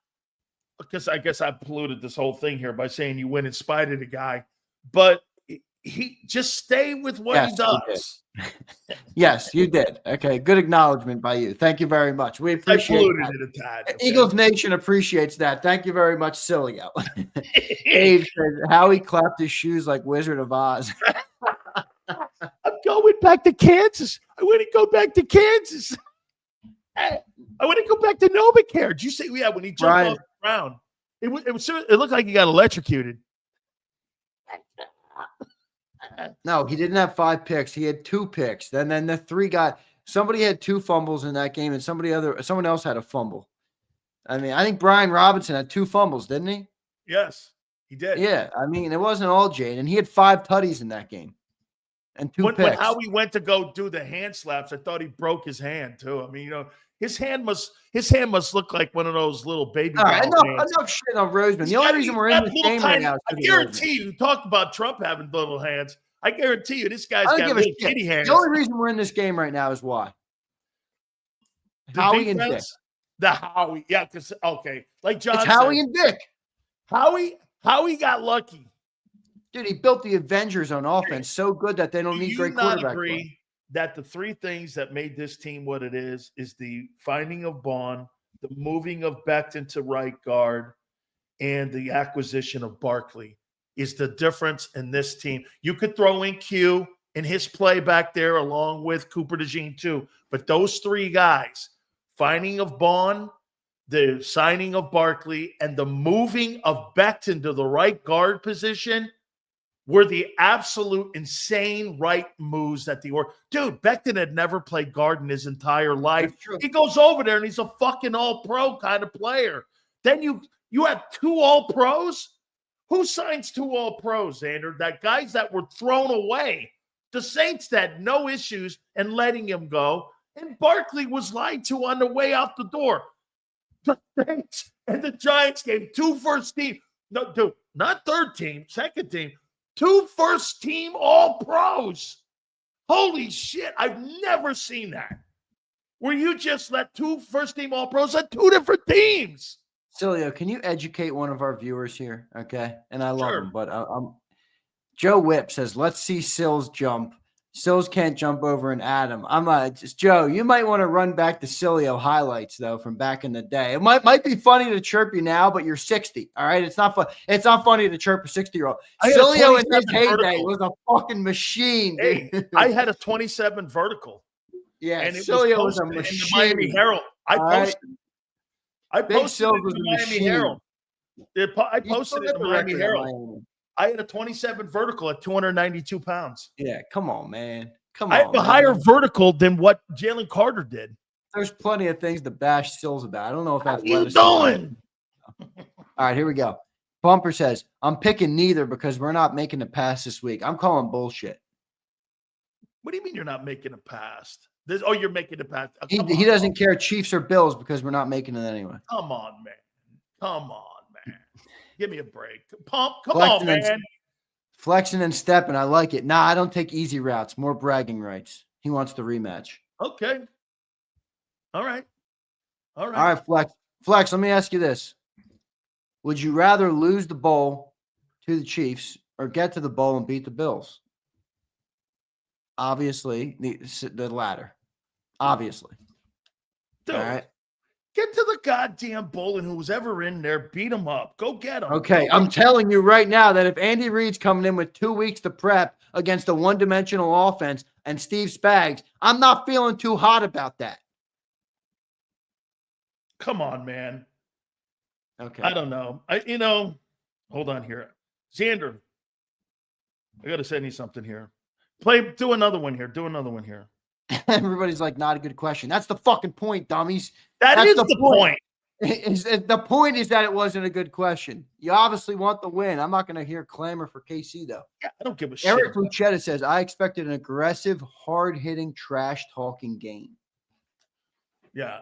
because I guess I polluted this whole thing here by saying you win in spite of the guy, but he just stay with what he does. Yes, you did. Okay, good acknowledgement by you. Thank you very much. We appreciate it. Okay? Eagles Nation appreciates that. Thank you very much, Cilio. Dave says, Howie clapped his shoes like Wizard of Oz. I'm going back to Kansas. I want to go back to Kansas. I want to go back to Novacare. Did you see? Yeah, when he jumped off the ground, it looked like he got electrocuted. No, he didn't have 5 picks. He had 2 picks. Then the 3 got somebody had 2 fumbles in that game, and someone else had a fumble. I mean, I think Brian Robinson had 2 fumbles, didn't he? Yes, he did. Yeah, I mean, it wasn't all Jayden, and he had 5 tutties in that game, and 2 picks. When Howie went to go do the hand slaps, I thought he broke his hand too. I mean, his hand must look like one of those little baby. All right, enough shit on Roseman. The only reason we're in this game right now is I guarantee you talk about Trump having little hands. I guarantee you this guy's got little kitty hands. The only reason we're in this game right now is why. Howie and Vic. The Howie, yeah, because like John said, Howie and Vic. Howie got lucky. Dude, he built the Avengers on offense so good that they don't need great quarterback. Do you not agree that the 3 things that made this team what it is the finding of Bond, the moving of Becton to right guard, and the acquisition of Barkley is the difference in this team? You could throw in Q and his play back there along with Cooper DeJean too, but those 3 guys, finding of Bond, the signing of Barkley, and the moving of Becton to the right guard position were the absolute insane right moves that dude, Becton had never played guard in his entire life. He goes over there and he's a fucking all-pro kind of player. Then you have 2 all-pros? Who signs 2 all-pros, Zander? That guys that were thrown away. The Saints had no issues in letting him go, and Barkley was lied to on the way out the door. The Saints and the Giants gave 2 first-team, no, dude, not third team, second team, 2 first-team All-Pros. Holy shit, I've never seen that. Where you just let 2 first-team All-Pros at 2 different teams. Cilio, can you educate one of our viewers here? Okay. And I love Sure. him, but Joe Whip says, let's see Sills jump. Sills can't jump over an Adam. Joe, you might want to run back the Cilio highlights, though, from back in the day. It might be funny to chirp you now, but you're 60. All right. It's not fun. It's not funny to chirp a 60-year-old. Cilio in his heyday was a fucking machine. Hey, I had a 27 vertical. Yeah, and it Cilio was a posted machine. in the Miami Herald. I posted it in the Miami machine. Herald. I posted it in the Miami Herald. I had a 27 vertical at 292 pounds. Yeah, come on, man. I have a higher vertical than what Jalen Carter did. There's plenty of things to bash Sills about. I don't know if that's what you doing. All right, here we go. Bumper says, I'm picking neither because we're not making the pass this week. I'm calling bullshit. What do you mean you're not making a pass? You're making a pass. He doesn't care Chiefs or Bills because we're not making it anyway. Come on, man. Come on, man. Give me a break. Come on, man. Flexing and stepping. I like it. Nah, I don't take easy routes. More bragging rights. He wants the rematch. Okay. All right. All right, Flex. Flex, let me ask you this. Would you rather lose the bowl to the Chiefs or get to the bowl and beat the Bills? Obviously, the latter. Obviously. Dude, all right. Get to the goddamn bowl, and who's ever in there, beat them up. Go get them. Okay, I'm telling you right now that if Andy Reid's coming in with 2 weeks to prep against a one-dimensional offense and Steve Spags, I'm not feeling too hot about that. Come on, man. Okay. I don't know. Hold on here. Zander, I got to send you something here. Do another one here. Everybody's like, not a good question. That's the fucking point, dummies. That's the point. The point is that it wasn't a good question. You obviously want the win. I'm not going to hear clamor for KC, though. Yeah, I don't give a shit. Eric Lucetta says, I expected an aggressive, hard-hitting, trash-talking game. Yeah.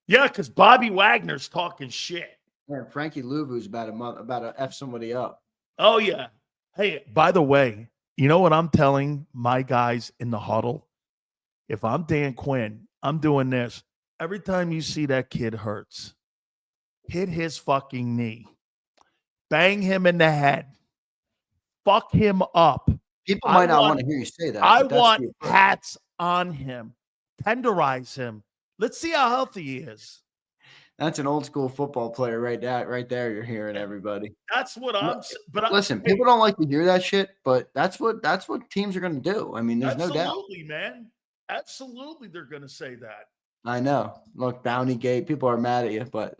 Yeah, because Bobby Wagner's talking shit. Yeah, Frankie Louvu's about to F somebody up. Oh, yeah. Hey, by the way, you know what I'm telling my guys in the huddle? If I'm Dan Quinn, I'm doing this. Every time you see that kid hurts, hit his fucking knee. Bang him in the head. Fuck him up. People might not want to hear you say that. I want hats on him. Tenderize him. Let's see how healthy he is. That's an old school football player right there. You're hearing everybody. That's what I'm saying. But listen, people don't like to hear that shit, but that's what teams are going to do. I mean, there's no doubt. Absolutely, man. Absolutely, they're going to say that. I know. Look, Bounty Gate, people are mad at you, but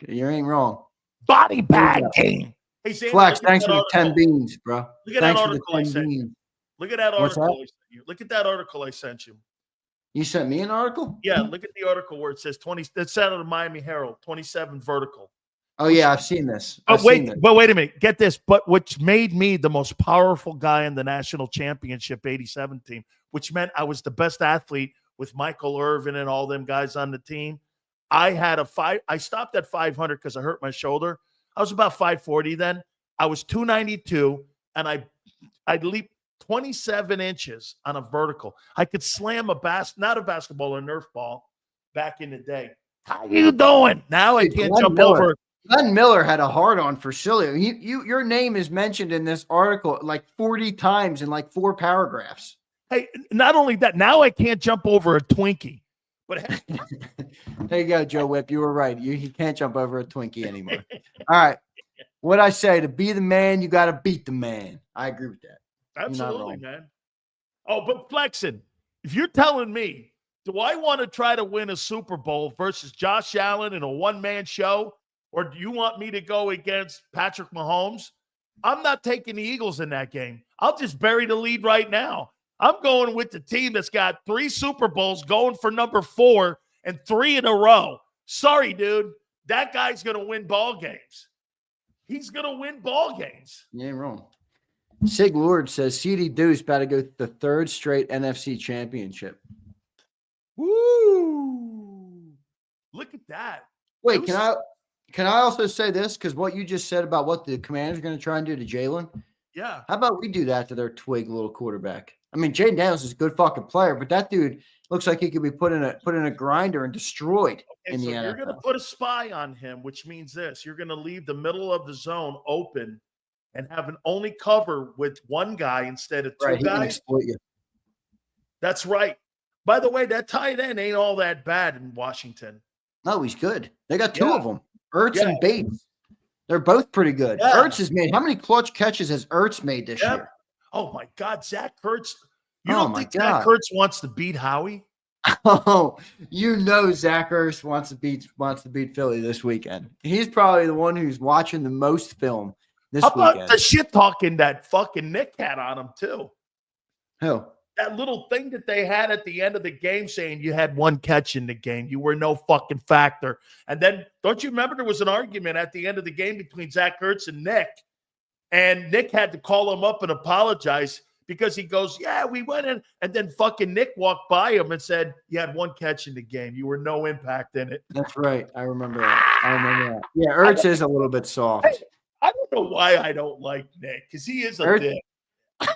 you ain't wrong. Body bag game. Hey, Zander, Flex, thanks for the 10 beans, bro. Look at that article I sent you. Look at that article I sent you. Look at that article I sent you. You sent me an article? Yeah, look at the article where it says 20. That's out of the Miami Herald, 27 vertical. Oh, yeah, I've seen this. But wait a minute. Get this. But which made me the most powerful guy in the national championship 87 team, which meant I was the best athlete with Michael Irvin and all them guys on the team. I stopped at 500 because I hurt my shoulder. I was about 540 then. I was 292, and I leaped 27 inches on a vertical. I could slam not a basketball, a Nerf ball back in the day. How you doing? Now I can't jump over. Glenn Miller had a hard-on for Cilio. Your name is mentioned in this article like 40 times in like 4 paragraphs. Hey, not only that, now I can't jump over a Twinkie. But there you go, Joe Whip. You were right. You can't jump over a Twinkie anymore. All right. What I say, to be the man, you got to beat the man. I agree with that. Absolutely, man. Oh, but flexing. If you're telling me, do I want to try to win a Super Bowl versus Josh Allen in a one-man show, or do you want me to go against Patrick Mahomes? I'm not taking the Eagles in that game. I'll just bury the lead right now. I'm going with the team that's got 3 Super Bowls, going for number 4 and 3 in a row. Sorry, dude. That guy's going to win ball games. He's going to win ball games. You ain't wrong. Sig Lord says CD Deuce about to go to the 3rd straight NFC Championship. Woo! Look at that. Wait, can I also say this? Because what you just said about what the Commanders are going to try and do to Jalen. Yeah. How about we do that to their twig little quarterback? I mean, Jayden Daniels is a good fucking player, but that dude looks like he could be put in a grinder and destroyed in the NFL. You're going to put a spy on him, which means this: you're going to leave the middle of the zone open and have an only cover with one guy instead of two Right, he can guys. exploit you. That's right. By the way, that tight end ain't all that bad in Washington. No, he's good. They got two of them, Ertz and Bates. They're both pretty good. Yeah. Ertz has made, how many clutch catches has Ertz made this year? Oh my God, Zack Ertz. You Oh don't my think God. Zack Ertz wants to beat Howie? Oh, you know Zack Ertz wants to beat Philly this weekend. He's probably the one who's watching the most film this How about weekend. the shit talking that fucking Nick had on him too? Who? That little thing that they had at the end of the game saying you had one catch in the game. You were no fucking factor. And then, don't you remember there was an argument at the end of the game between Zack Ertz and Nick? And Nick had to call him up and apologize because he goes, yeah, we went in. And then fucking Nick walked by him and said, you had one catch in the game. You were no impact in it. That's right. I remember that. Yeah, Ertz is a little bit soft. I don't know why I don't like Nick because he is a dick.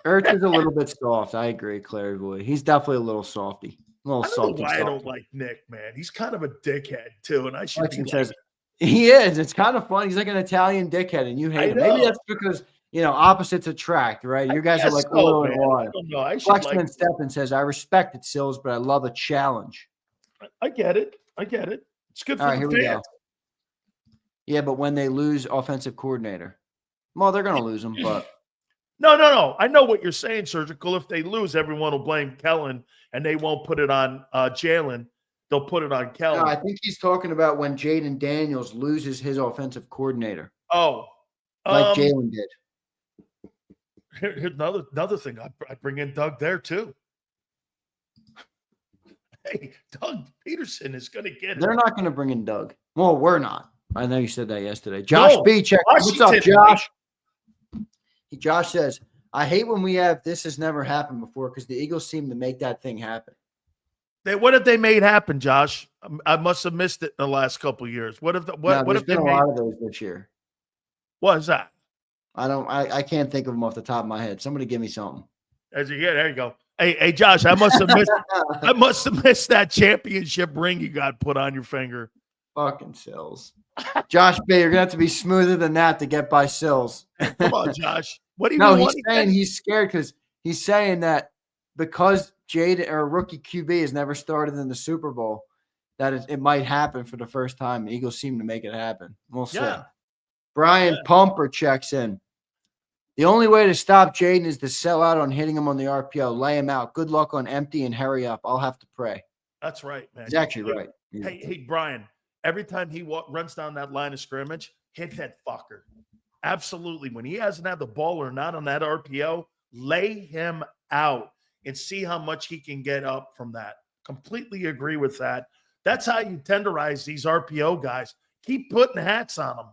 Ertz is a little bit soft. I agree, Clary boy. He's definitely a little softy. A little I don't know why I don't like Nick, man. He's kind of a dickhead too, and I should be like, he is. It's kind of fun. He's like an Italian dickhead, and you hate him. Maybe that's because opposites attract, right? You guys are like oil and water. Flexman Steppen says, "I respect it, Sills, but I love a challenge." I get it. It's good for the fans. We go. Yeah, but when they lose offensive coordinator, well, they're going to lose them, but. No. I know what you're saying, Surgical. If they lose, everyone will blame Kellen, and they won't put it on Jalen. They'll put it on Kellen. No, I think he's talking about when Jayden Daniels loses his offensive coordinator. Oh. Like Jalen did. Here's another thing. I bring in Doug there, too. Hey, Doug Peterson is going to get it. They're not going to bring in Doug. Well, we're not. I know you said that yesterday. Josh B. Check. What's up, Josh? Josh says, I hate when we have this has never happened before because the Eagles seem to make that thing happen. What have they made happen, Josh? I must have missed it in the last couple of years. What have there's been a lot of those this year. What is that? I can't think of them off the top of my head. Somebody give me something. There you go. Hey, Josh, I must have missed that championship ring you got put on your finger. Fucking Sills. Josh B, you're gonna have to be smoother than that to get by Sills. Come on, Josh. What do you No, he's saying he's scared because he's saying that because Jayden or rookie QB has never started in the Super Bowl, that it might happen for the first time. The Eagles seem to make it happen. We'll see. Brian Pumper checks in. The only way to stop Jayden is to sell out on hitting him on the RPO. Lay him out. Good luck on empty and hurry up. I'll have to pray. That's right, man. He's actually right. Hey, Brian. Every time he runs down that line of scrimmage, hit that fucker. Absolutely. When he hasn't had the ball or not on that RPO, lay him out and see how much he can get up from that. Completely agree with that. That's how you tenderize these RPO guys. Keep putting hats on them.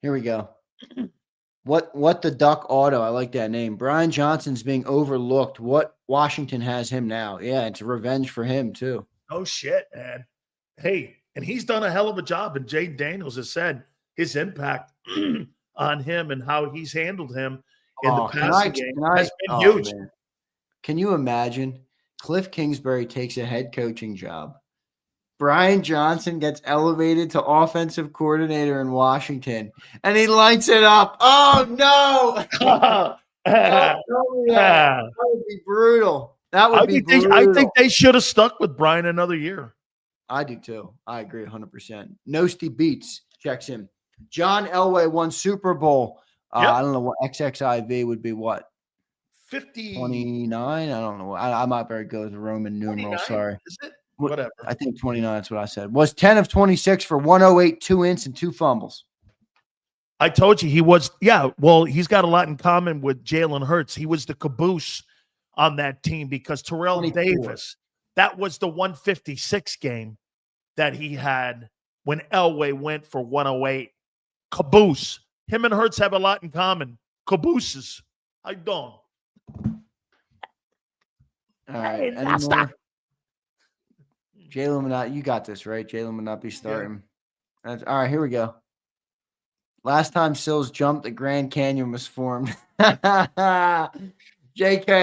Here we go. What the Duck Auto? I like that name. Brian Johnson's being overlooked. What Washington has him now? Yeah, it's revenge for him too. Oh shit, man. Hey, and he's done a hell of a job. And Jayden Daniels has said his impact on him and how he's handled him in the passing game has been huge. Man. Can you imagine? Cliff Kingsbury takes a head coaching job. Brian Johnson gets elevated to offensive coordinator in Washington, and he lights it up. Oh, no. That would be brutal. That would be brutal. I think they should have stuck with Brian another year. I do, too. I agree 100%. Nosty Beats checks in. John Elway won Super Bowl. I don't know what XXIV would be what? 29? I don't know. I'm not very good with the Roman numerals. Sorry. Is it? Whatever. I think 29. That's what I said. Was 10 of 26 for 108, 2 ints, and 2 fumbles. I told you he was. Yeah, well, he's got a lot in common with Jalen Hurts. He was the caboose on that team because Terrell 24. Davis, that was the 156 game that he had when Elway went for 108. Caboose. Him and Hurts have a lot in common. Cabooses. I don't. All right. Hey, Any that's more? Jalen will not. You got this, right? Jalen will not be starting. All right, here we go. Last time Sills jumped, the Grand Canyon was formed. JK,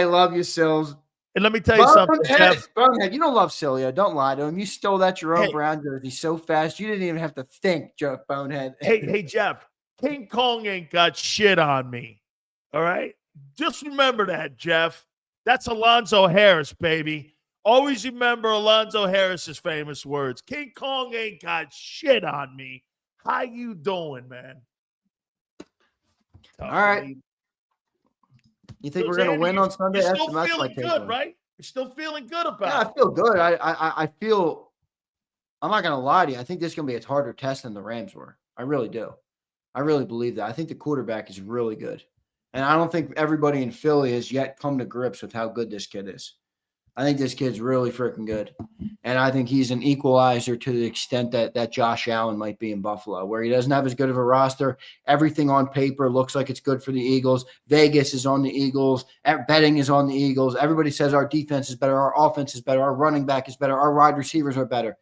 love you, Sills. And let me tell you something, Jeff. Bonehead, you don't love Cilia. Don't lie to him. You stole that your own Hey. Brown jersey so fast you didn't even have to think, Joe Bonehead. Hey, Jeff. King Kong ain't got shit on me. All right? Just remember that, Jeff. That's Alonzo Harris, baby. Always remember Alonzo Harris's famous words. King Kong ain't got shit on me. How you doing, man? All right. You think we're going to win on Sunday? You're still feeling good, right? You're still feeling good about it. Yeah, I feel good. I feel – I'm not going to lie to you. I think this is going to be a harder test than the Rams were. I really do. I really believe that. I think the quarterback is really good. And I don't think everybody in Philly has yet come to grips with how good this kid is. I think this kid's really freaking good. And I think he's an equalizer to the extent that Josh Allen might be in Buffalo, where he doesn't have as good of a roster. Everything on paper looks like it's good for the Eagles. Vegas is on the Eagles. Betting is on the Eagles. Everybody says our defense is better, our offense is better, our running back is better, our wide receivers are better.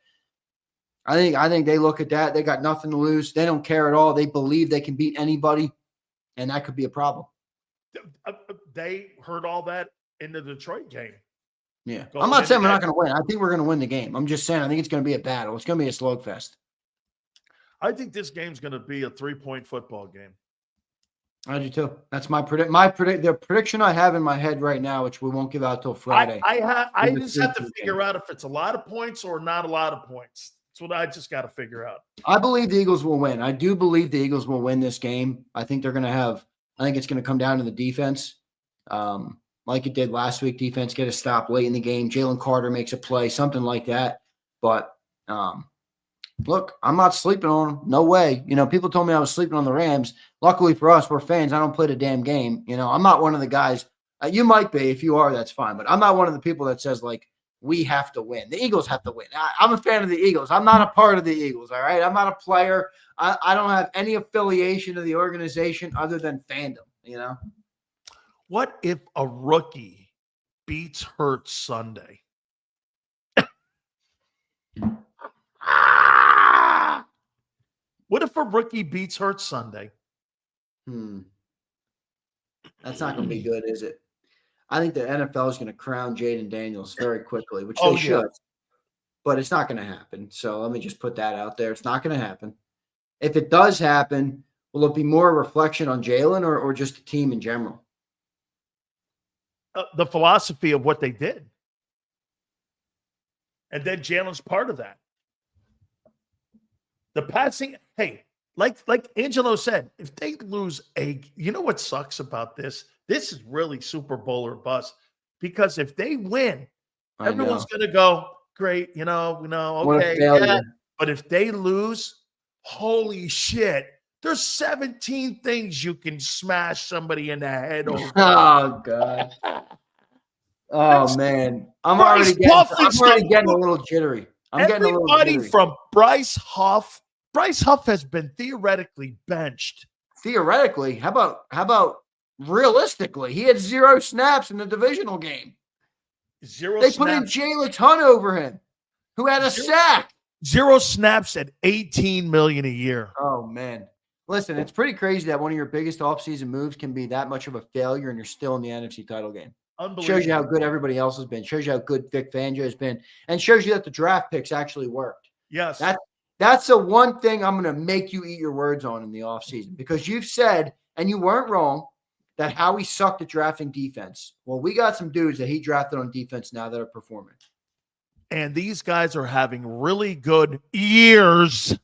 I think they look at that. They got nothing to lose. They don't care at all. They believe they can beat anybody, and that could be a problem. They heard all that in the Detroit game. Yeah. I'm not saying we're not going to win. I think we're going to win the game. I'm just saying I think it's going to be a battle. It's going to be a slugfest. I think this game's going to be a 3-point football game. I do too. That's the prediction I have in my head right now, which we won't give out till Friday. I just have to figure out if it's a lot of points or not a lot of points. That's what I just got to figure out. I believe the Eagles will win. I do believe the Eagles will win this game. I think they're going to have – I think it's going to come down to the defense. Like it did last week, defense get a stop late in the game. Jalen Carter makes a play, something like that. But look, I'm not sleeping on them. No way. People told me I was sleeping on the Rams. Luckily for us, we're fans. I don't play the damn game. I'm not one of the guys. You might be. If you are, that's fine. But I'm not one of the people that says, like, we have to win. The Eagles have to win. I'm a fan of the Eagles. I'm not a part of the Eagles, all right? I'm not a player. I don't have any affiliation to the organization other than fandom, What if a rookie beats Ertz Sunday? What if a rookie beats Ertz Sunday? That's not going to be good, is it? I think the NFL is going to crown Jayden Daniels very quickly, which they should. But it's not going to happen. So let me just put that out there. It's not going to happen. If it does happen, will it be more a reflection on Jalen or just the team in general? The philosophy of what they did. And then Jalen's part of that. The passing, hey, like Angelo said, if they lose you know what sucks about this? This is really Super Bowl or bust. Because if they win, everyone's going to go, great, okay. Yeah. But if they lose, holy shit, there's 17 things you can smash somebody in the head over. Oh, God. Oh, man. I'm already getting a little jittery. Everybody from Bryce Huff. Bryce Huff has been theoretically benched. Theoretically? How about realistically? He had 0 snaps in the divisional game. They put in Jalen Hunt over him, who had a sack. 0 snaps at $18 million a year. Oh, man. Listen, it's pretty crazy that one of your biggest offseason moves can be that much of a failure and you're still in the NFC title game. Shows you how good everybody else has been. Shows you how good Vic Fangio has been. And shows you that the draft picks actually worked. Yes. That's the one thing I'm going to make you eat your words on in the offseason. Because you've said, and you weren't wrong, that Howie sucked at drafting defense. Well, we got some dudes that he drafted on defense now that are performing. And these guys are having really good years.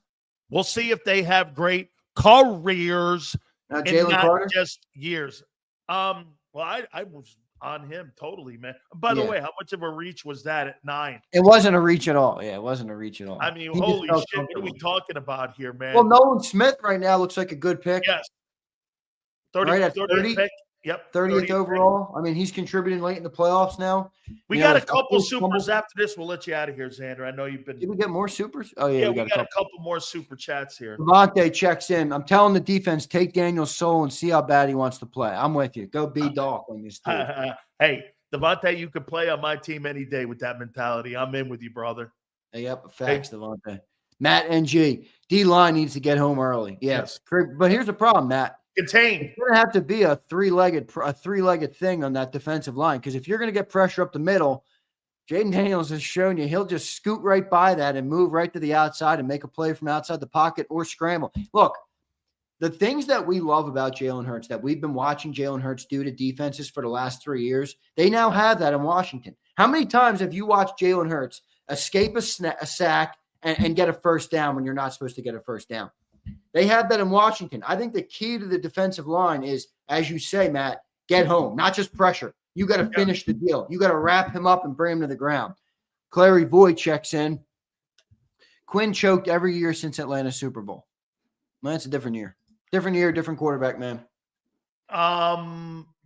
We'll see if they have great careers. Now, Jalen Carter? Just years. Well, I was on him totally, man. By the way, how much of a reach was that at 9? It wasn't a reach at all. Yeah, it wasn't a reach at all. I mean, holy shit, what are we talking about here, man? Well, Nolan Smith right now looks like a good pick. Yes. 30 pick. Yep. 30th overall. I mean, he's contributing late in the playoffs now. We got a couple supers after this. We'll let you out of here, Zander. I know you've been. Did we get more supers? Oh, yeah, we got a couple more super chats here. Devontae checks in. I'm telling the defense, take Daniels' soul and see how bad he wants to play. I'm with you. Go be dog on this team. Hey, Devontae, you could play on my team any day with that mentality. I'm in with you, brother. Hey, yep, facts, Devontae. Matt NG. D-line needs to get home early. Yes. But here's the problem, Matt. Contain. It's going to have to be a three-legged thing on that defensive line, because if you're going to get pressure up the middle, Jayden Daniels has shown you he'll just scoot right by that and move right to the outside and make a play from outside the pocket or scramble. Look, the things that we love about Jalen Hurts, that we've been watching Jalen Hurts do to defenses for the last 3 years, they now have that in Washington. How many times have you watched Jalen Hurts escape a sack and get a first down when you're not supposed to get a first down? They have that in Washington. I think the key to the defensive line is, as you say, Matt, get home, not just pressure. You got to finish the deal. You got to wrap him up and bring him to the ground. Clary Voigt checks in. Quinn choked every year since Atlanta's Super Bowl. Well, that's a different year. Different year, different quarterback, man.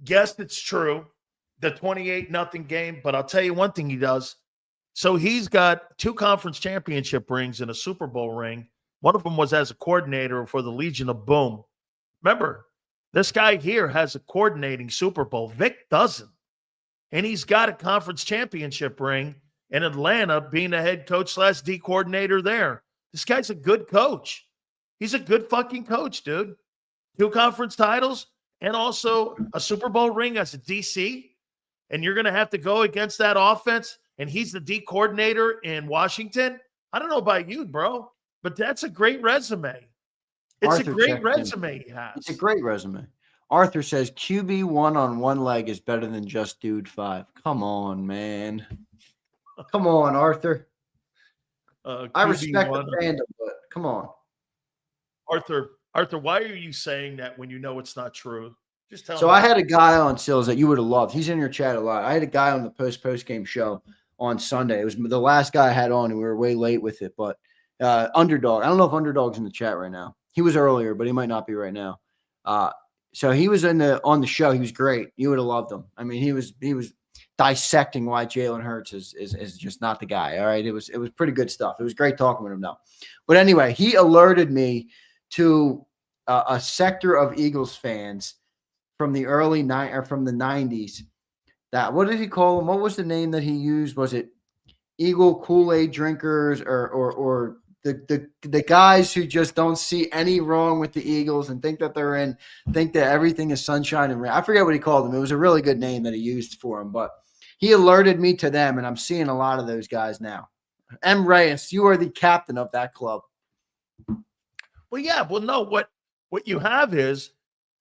Guess it's true. The 28-0 game, but I'll tell you one thing he does. So he's got 2 conference championship rings and a Super Bowl ring. One of them was as a coordinator for the Legion of Boom. Remember, this guy here has a coordinating Super Bowl. Vic doesn't. And he's got a conference championship ring in Atlanta, being a head coach / D coordinator there. This guy's a good coach. He's a good fucking coach, dude. 2 conference titles and also a Super Bowl ring as a DC. And you're going to have to go against that offense, and he's the D coordinator in Washington. I don't know about you, bro, but that's a great resume. It's a great resume he has. It's a great resume. Arthur says QB 1 on one leg is better than just dude 5. Come on, man. Come on, Arthur. I respect the fandom, but come on. Arthur, why are you saying that when you know it's not true? Just tell me. So I had a guy on Sills that you would have loved. He's in your chat a lot. I had a guy on the post-game show on Sunday. It was the last guy I had on, and we were way late with it. But Underdog. I don't know if Underdog's in the chat right now. He was earlier, but he might not be right now. So he was on the show. He was great. You would have loved him. I mean, he was dissecting why Jalen Hurts is just not the guy. All right. It was pretty good stuff. It was great talking with him though. But anyway, he alerted me to a sector of Eagles fans from the from the 90s. That, what did he call them? What was the name that he used? Was it Eagle Kool-Aid drinkers or the guys who just don't see any wrong with the Eagles and think that everything is sunshine and rain? I forget what he called them. It was a really good name that he used for them, but he alerted me to them, and I'm seeing a lot of those guys now. M. Reyes, you are the captain of that club. Well, yeah. Well, no, what you have is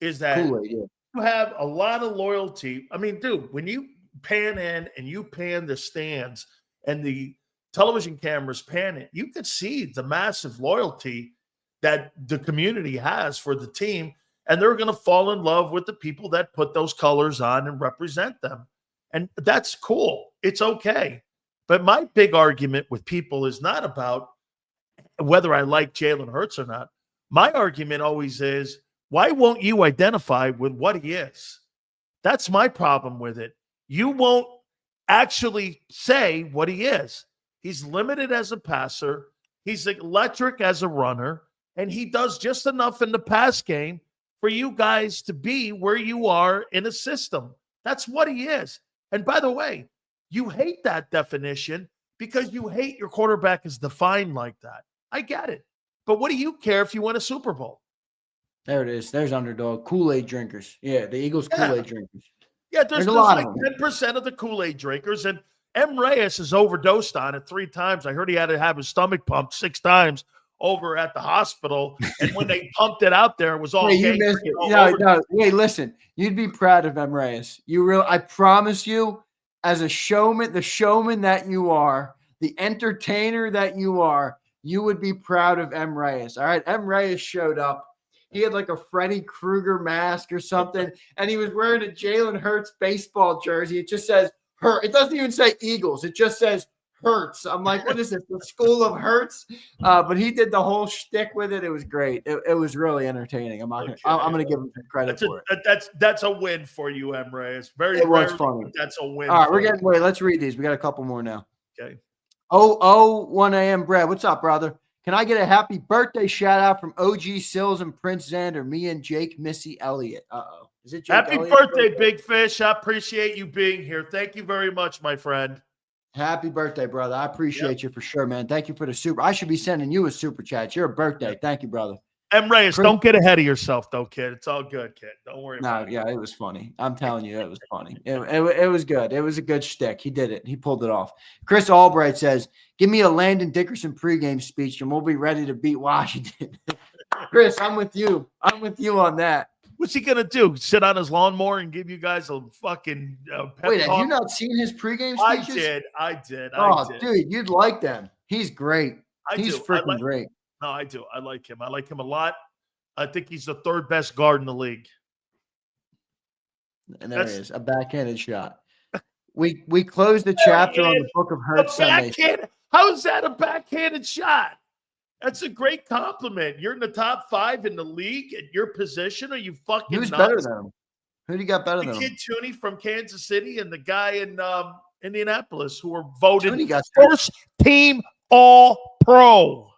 that Kool-Aid, yeah. You have a lot of loyalty. I mean, dude, when you pan in and you pan the stands and the television cameras pan it, you could see the massive loyalty that the community has for the team, and they're going to fall in love with the people that put those colors on and represent them. And that's cool. It's okay. But my big argument with people is not about whether I like Jalen Hurts or not. My argument always is, why won't you identify with what he is? That's my problem with it. You won't actually say what he is. He's limited as a passer. He's electric as a runner. And he does just enough in the pass game for you guys to be where you are in a system. That's what he is. And by the way, you hate that definition because you hate your quarterback is defined like that. I get it. But what do you care if you win a Super Bowl? There it is. There's Underdog. Kool-Aid drinkers. Yeah, the Eagles Kool-Aid drinkers. Yeah, there's a lot like 10% of the Kool-Aid drinkers. And M. Reyes has overdosed on it 3 times. I heard he had to have his stomach pumped 6 times over at the hospital. And when they pumped it out there, it was all you missed it. No. Hey, listen, you'd be proud of M. Reyes. I promise you, as a showman, the showman that you are, the entertainer that you are, you would be proud of M. Reyes. All right. M. Reyes showed up. He had like a Freddy Krueger mask or something, and he was wearing a Jalen Hurts baseball jersey. It just says Hurt. It doesn't even say Eagles. It just says Hurts. I'm like, what is this? The school of Hurts? But he did the whole shtick with it. It was great. It was really entertaining. I'm gonna give him credit for it. That's a win for you, Emre. It's very It was rarely, funny. but that's a win. All right, let's read these. We got a couple more now. Okay. 1 a.m. Brad. What's up, brother? Can I get a happy birthday shout out from OG Sills and Prince Zander, me and Jake Missy Elliott? Uh-oh. Is it Jake Happy Elliott's birthday, Big Fish. I appreciate you being here. Thank you very much, my friend. Happy birthday, brother. I appreciate you for sure, man. Thank you for the super. I should be sending you a super chat. It's your birthday. Thank you, brother. Reyes, don't get ahead of yourself, though, kid. It's all good, kid. Don't worry about it. Yeah, it was funny. I'm telling you, it was funny. It was good. It was a good shtick. He did it. He pulled it off. Chris Albright says, give me a Landon Dickerson pregame speech, and we'll be ready to beat Washington. Chris, I'm with you. I'm with you on that. What's he going to do? Sit on his lawnmower and give you guys a fucking pep Wait, talk? have you not seen his pregame speeches? I did. Dude, you'd like them. He's great. He's freaking great. No, I do. I like him. I like him a lot. I think he's the third best guard in the league. And there he is, a backhanded shot. We closed the chapter on the Book of Hurt Sunday. How is that a backhanded shot? That's a great compliment. You're in the top 5 in the league at your position. Are you fucking Who's nuts? better than him? Who do you got better than him? Kid Tooney from Kansas City and the guy in Indianapolis who were voted first team All-Pro.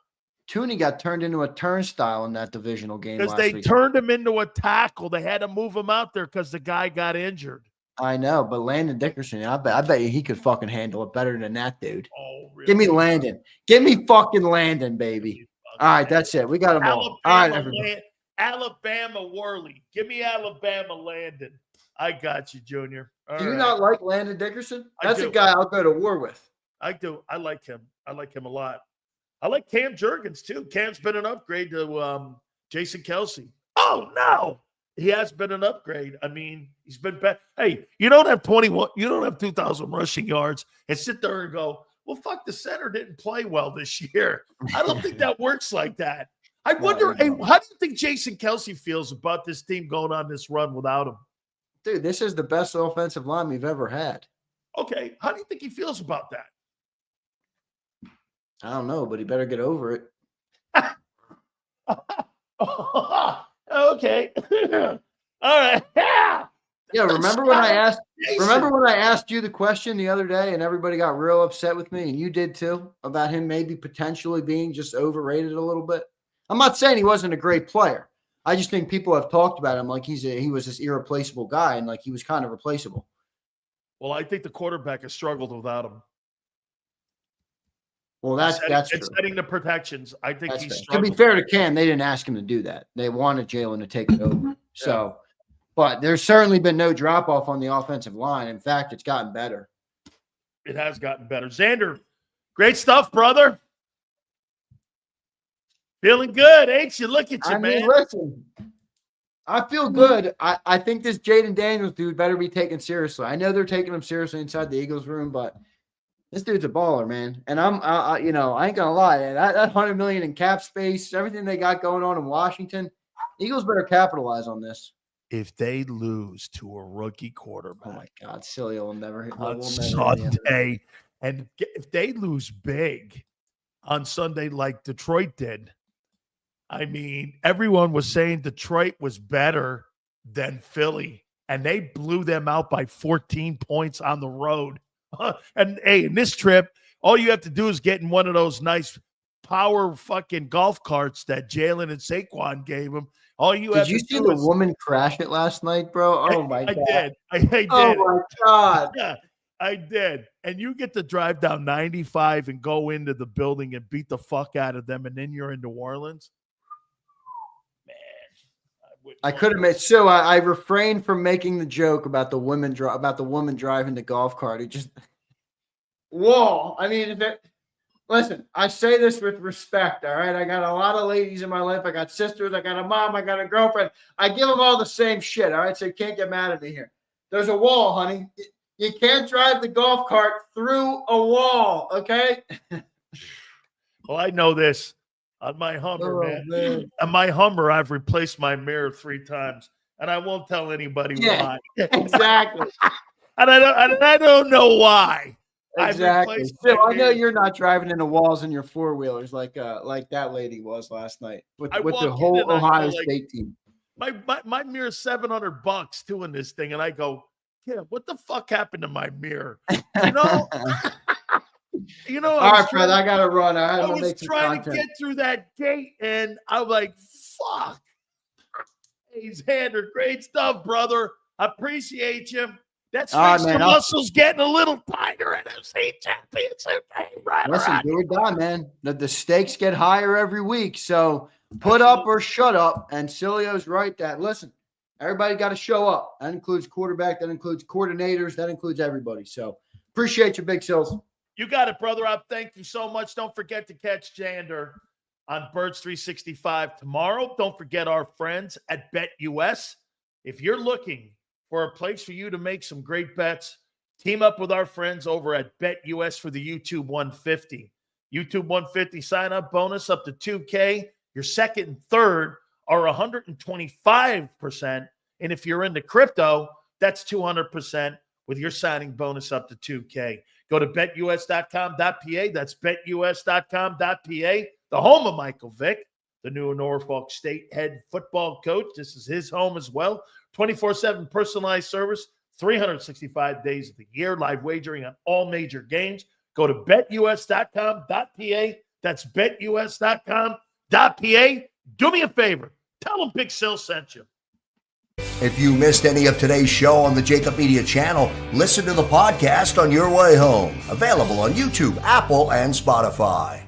Tooney got turned into a turnstile in that divisional game because they turned him into a tackle. They had to move him out there because the guy got injured. I know, but Landon Dickerson, I bet you he could fucking handle it better than that dude. Oh, really? Give me Landon. Give me fucking Landon, baby. All right, that's it. We got them all. All right, everybody. Alabama Worley. Give me Alabama Landon. I got you, Junior. Do you not like Landon Dickerson? That's a guy I'll go to war with. I do. I like him. I like him a lot. I like Cam Jurgens, too. Cam's been an upgrade to Jason Kelsey. Oh, no. He has been an upgrade. I mean, he's been better. Hey, you don't have 21. You don't have 2,000 rushing yards and sit there and go, well, fuck, the center didn't play well this year. I don't think that works like that. I wonder, how do you think Jason Kelsey feels about this team going on this run without him? Dude, this is the best offensive line we've ever had. Okay. How do you think he feels about that? I don't know, but he better get over it. Okay. All right. Yeah, remember when I asked you the question the other day and everybody got real upset with me, and you did too, about him maybe potentially being just overrated a little bit? I'm not saying he wasn't a great player. I just think people have talked about him like he was this irreplaceable guy, and like he was kind of replaceable. Well, I think the quarterback has struggled without him. Well, that's true. Setting the protections. I think he's struggled. To be fair to Cam, they didn't ask him to do that. They wanted Jalen to take it over. So, but there's certainly been no drop off on the offensive line. In fact, it's gotten better. It has gotten better. Zander, great stuff, brother. Feeling good, ain't you? Look at you, man. Listen, I feel good. I think this Jayden Daniels dude better be taken seriously. I know they're taking him seriously inside the Eagles room, but this dude's a baller, man. And I ain't gonna lie. That $100 million in cap space, everything they got going on in Washington, Eagles better capitalize on this. If they lose to a rookie quarterback, oh my God, Silly will never hit on Sunday, and if they lose big on Sunday like Detroit did, I mean, everyone was saying Detroit was better than Philly, and they blew them out by 14 points on the road. And hey, in this trip, all you have to do is get in one of those nice power fucking golf carts that Jalen and Saquon gave him. All you have to do is... Did you see the woman crash it last night, bro? Oh, my God. I did. Oh, my God. Yeah, I did. And you get to drive down 95 and go into the building and beat the fuck out of them, and then you're in New Orleans. I could have made so I refrained from making the joke about the woman driving the golf cart. It just whoa. I mean, listen, I say this with respect. All right, I got a lot of ladies in my life. I got sisters. I got a mom. I got a girlfriend. I give them all the same shit. All right, so you can't get mad at me here. There's a wall, honey. You can't drive the golf cart through a wall. Okay. Well, I know this. On my Hummer, man. On my Hummer, I've replaced my mirror 3 times, and I won't tell anybody why. Exactly. and I don't know why. Exactly. So I know you're not driving into walls in your four-wheelers like that lady was last night with the whole Ohio State team. My mirror's $700 doing this thing, and I go, yeah, what the fuck happened to my mirror? You know? All right, Fred, I gotta run. I was trying to get through that gate, and I'm like, fuck. Hey, Zander, great stuff, brother. I appreciate you. That's the muscles getting a little tighter. NFC Championship. Listen, do or die, man. The stakes get higher every week. So put up or shut up. And Cilio's right that, listen, everybody got to show up. That includes quarterback. That includes coordinators. That includes everybody. So appreciate you, Big Sills. You got it, brother. Thank you so much. Don't forget to catch Zander on Birds 365 tomorrow. Don't forget our friends at BetUS. If you're looking for a place for you to make some great bets, team up with our friends over at BetUS for the YouTube 150. YouTube 150 sign-up bonus up to $2K. Your second and third are 125%. And if you're into crypto, that's 200% with your signing bonus up to $2K. Go to betus.com.pa. That's betus.com.pa, the home of Michael Vick, the new Norfolk State head football coach. This is his home as well. 24/7 personalized service, 365 days of the year, live wagering on all major games. Go to betus.com.pa. That's betus.com.pa. Do me a favor. Tell them Big Sil sent you. If you missed any of today's show on the JAKIB Media channel, listen to the podcast on your way home. Available on YouTube, Apple, and Spotify.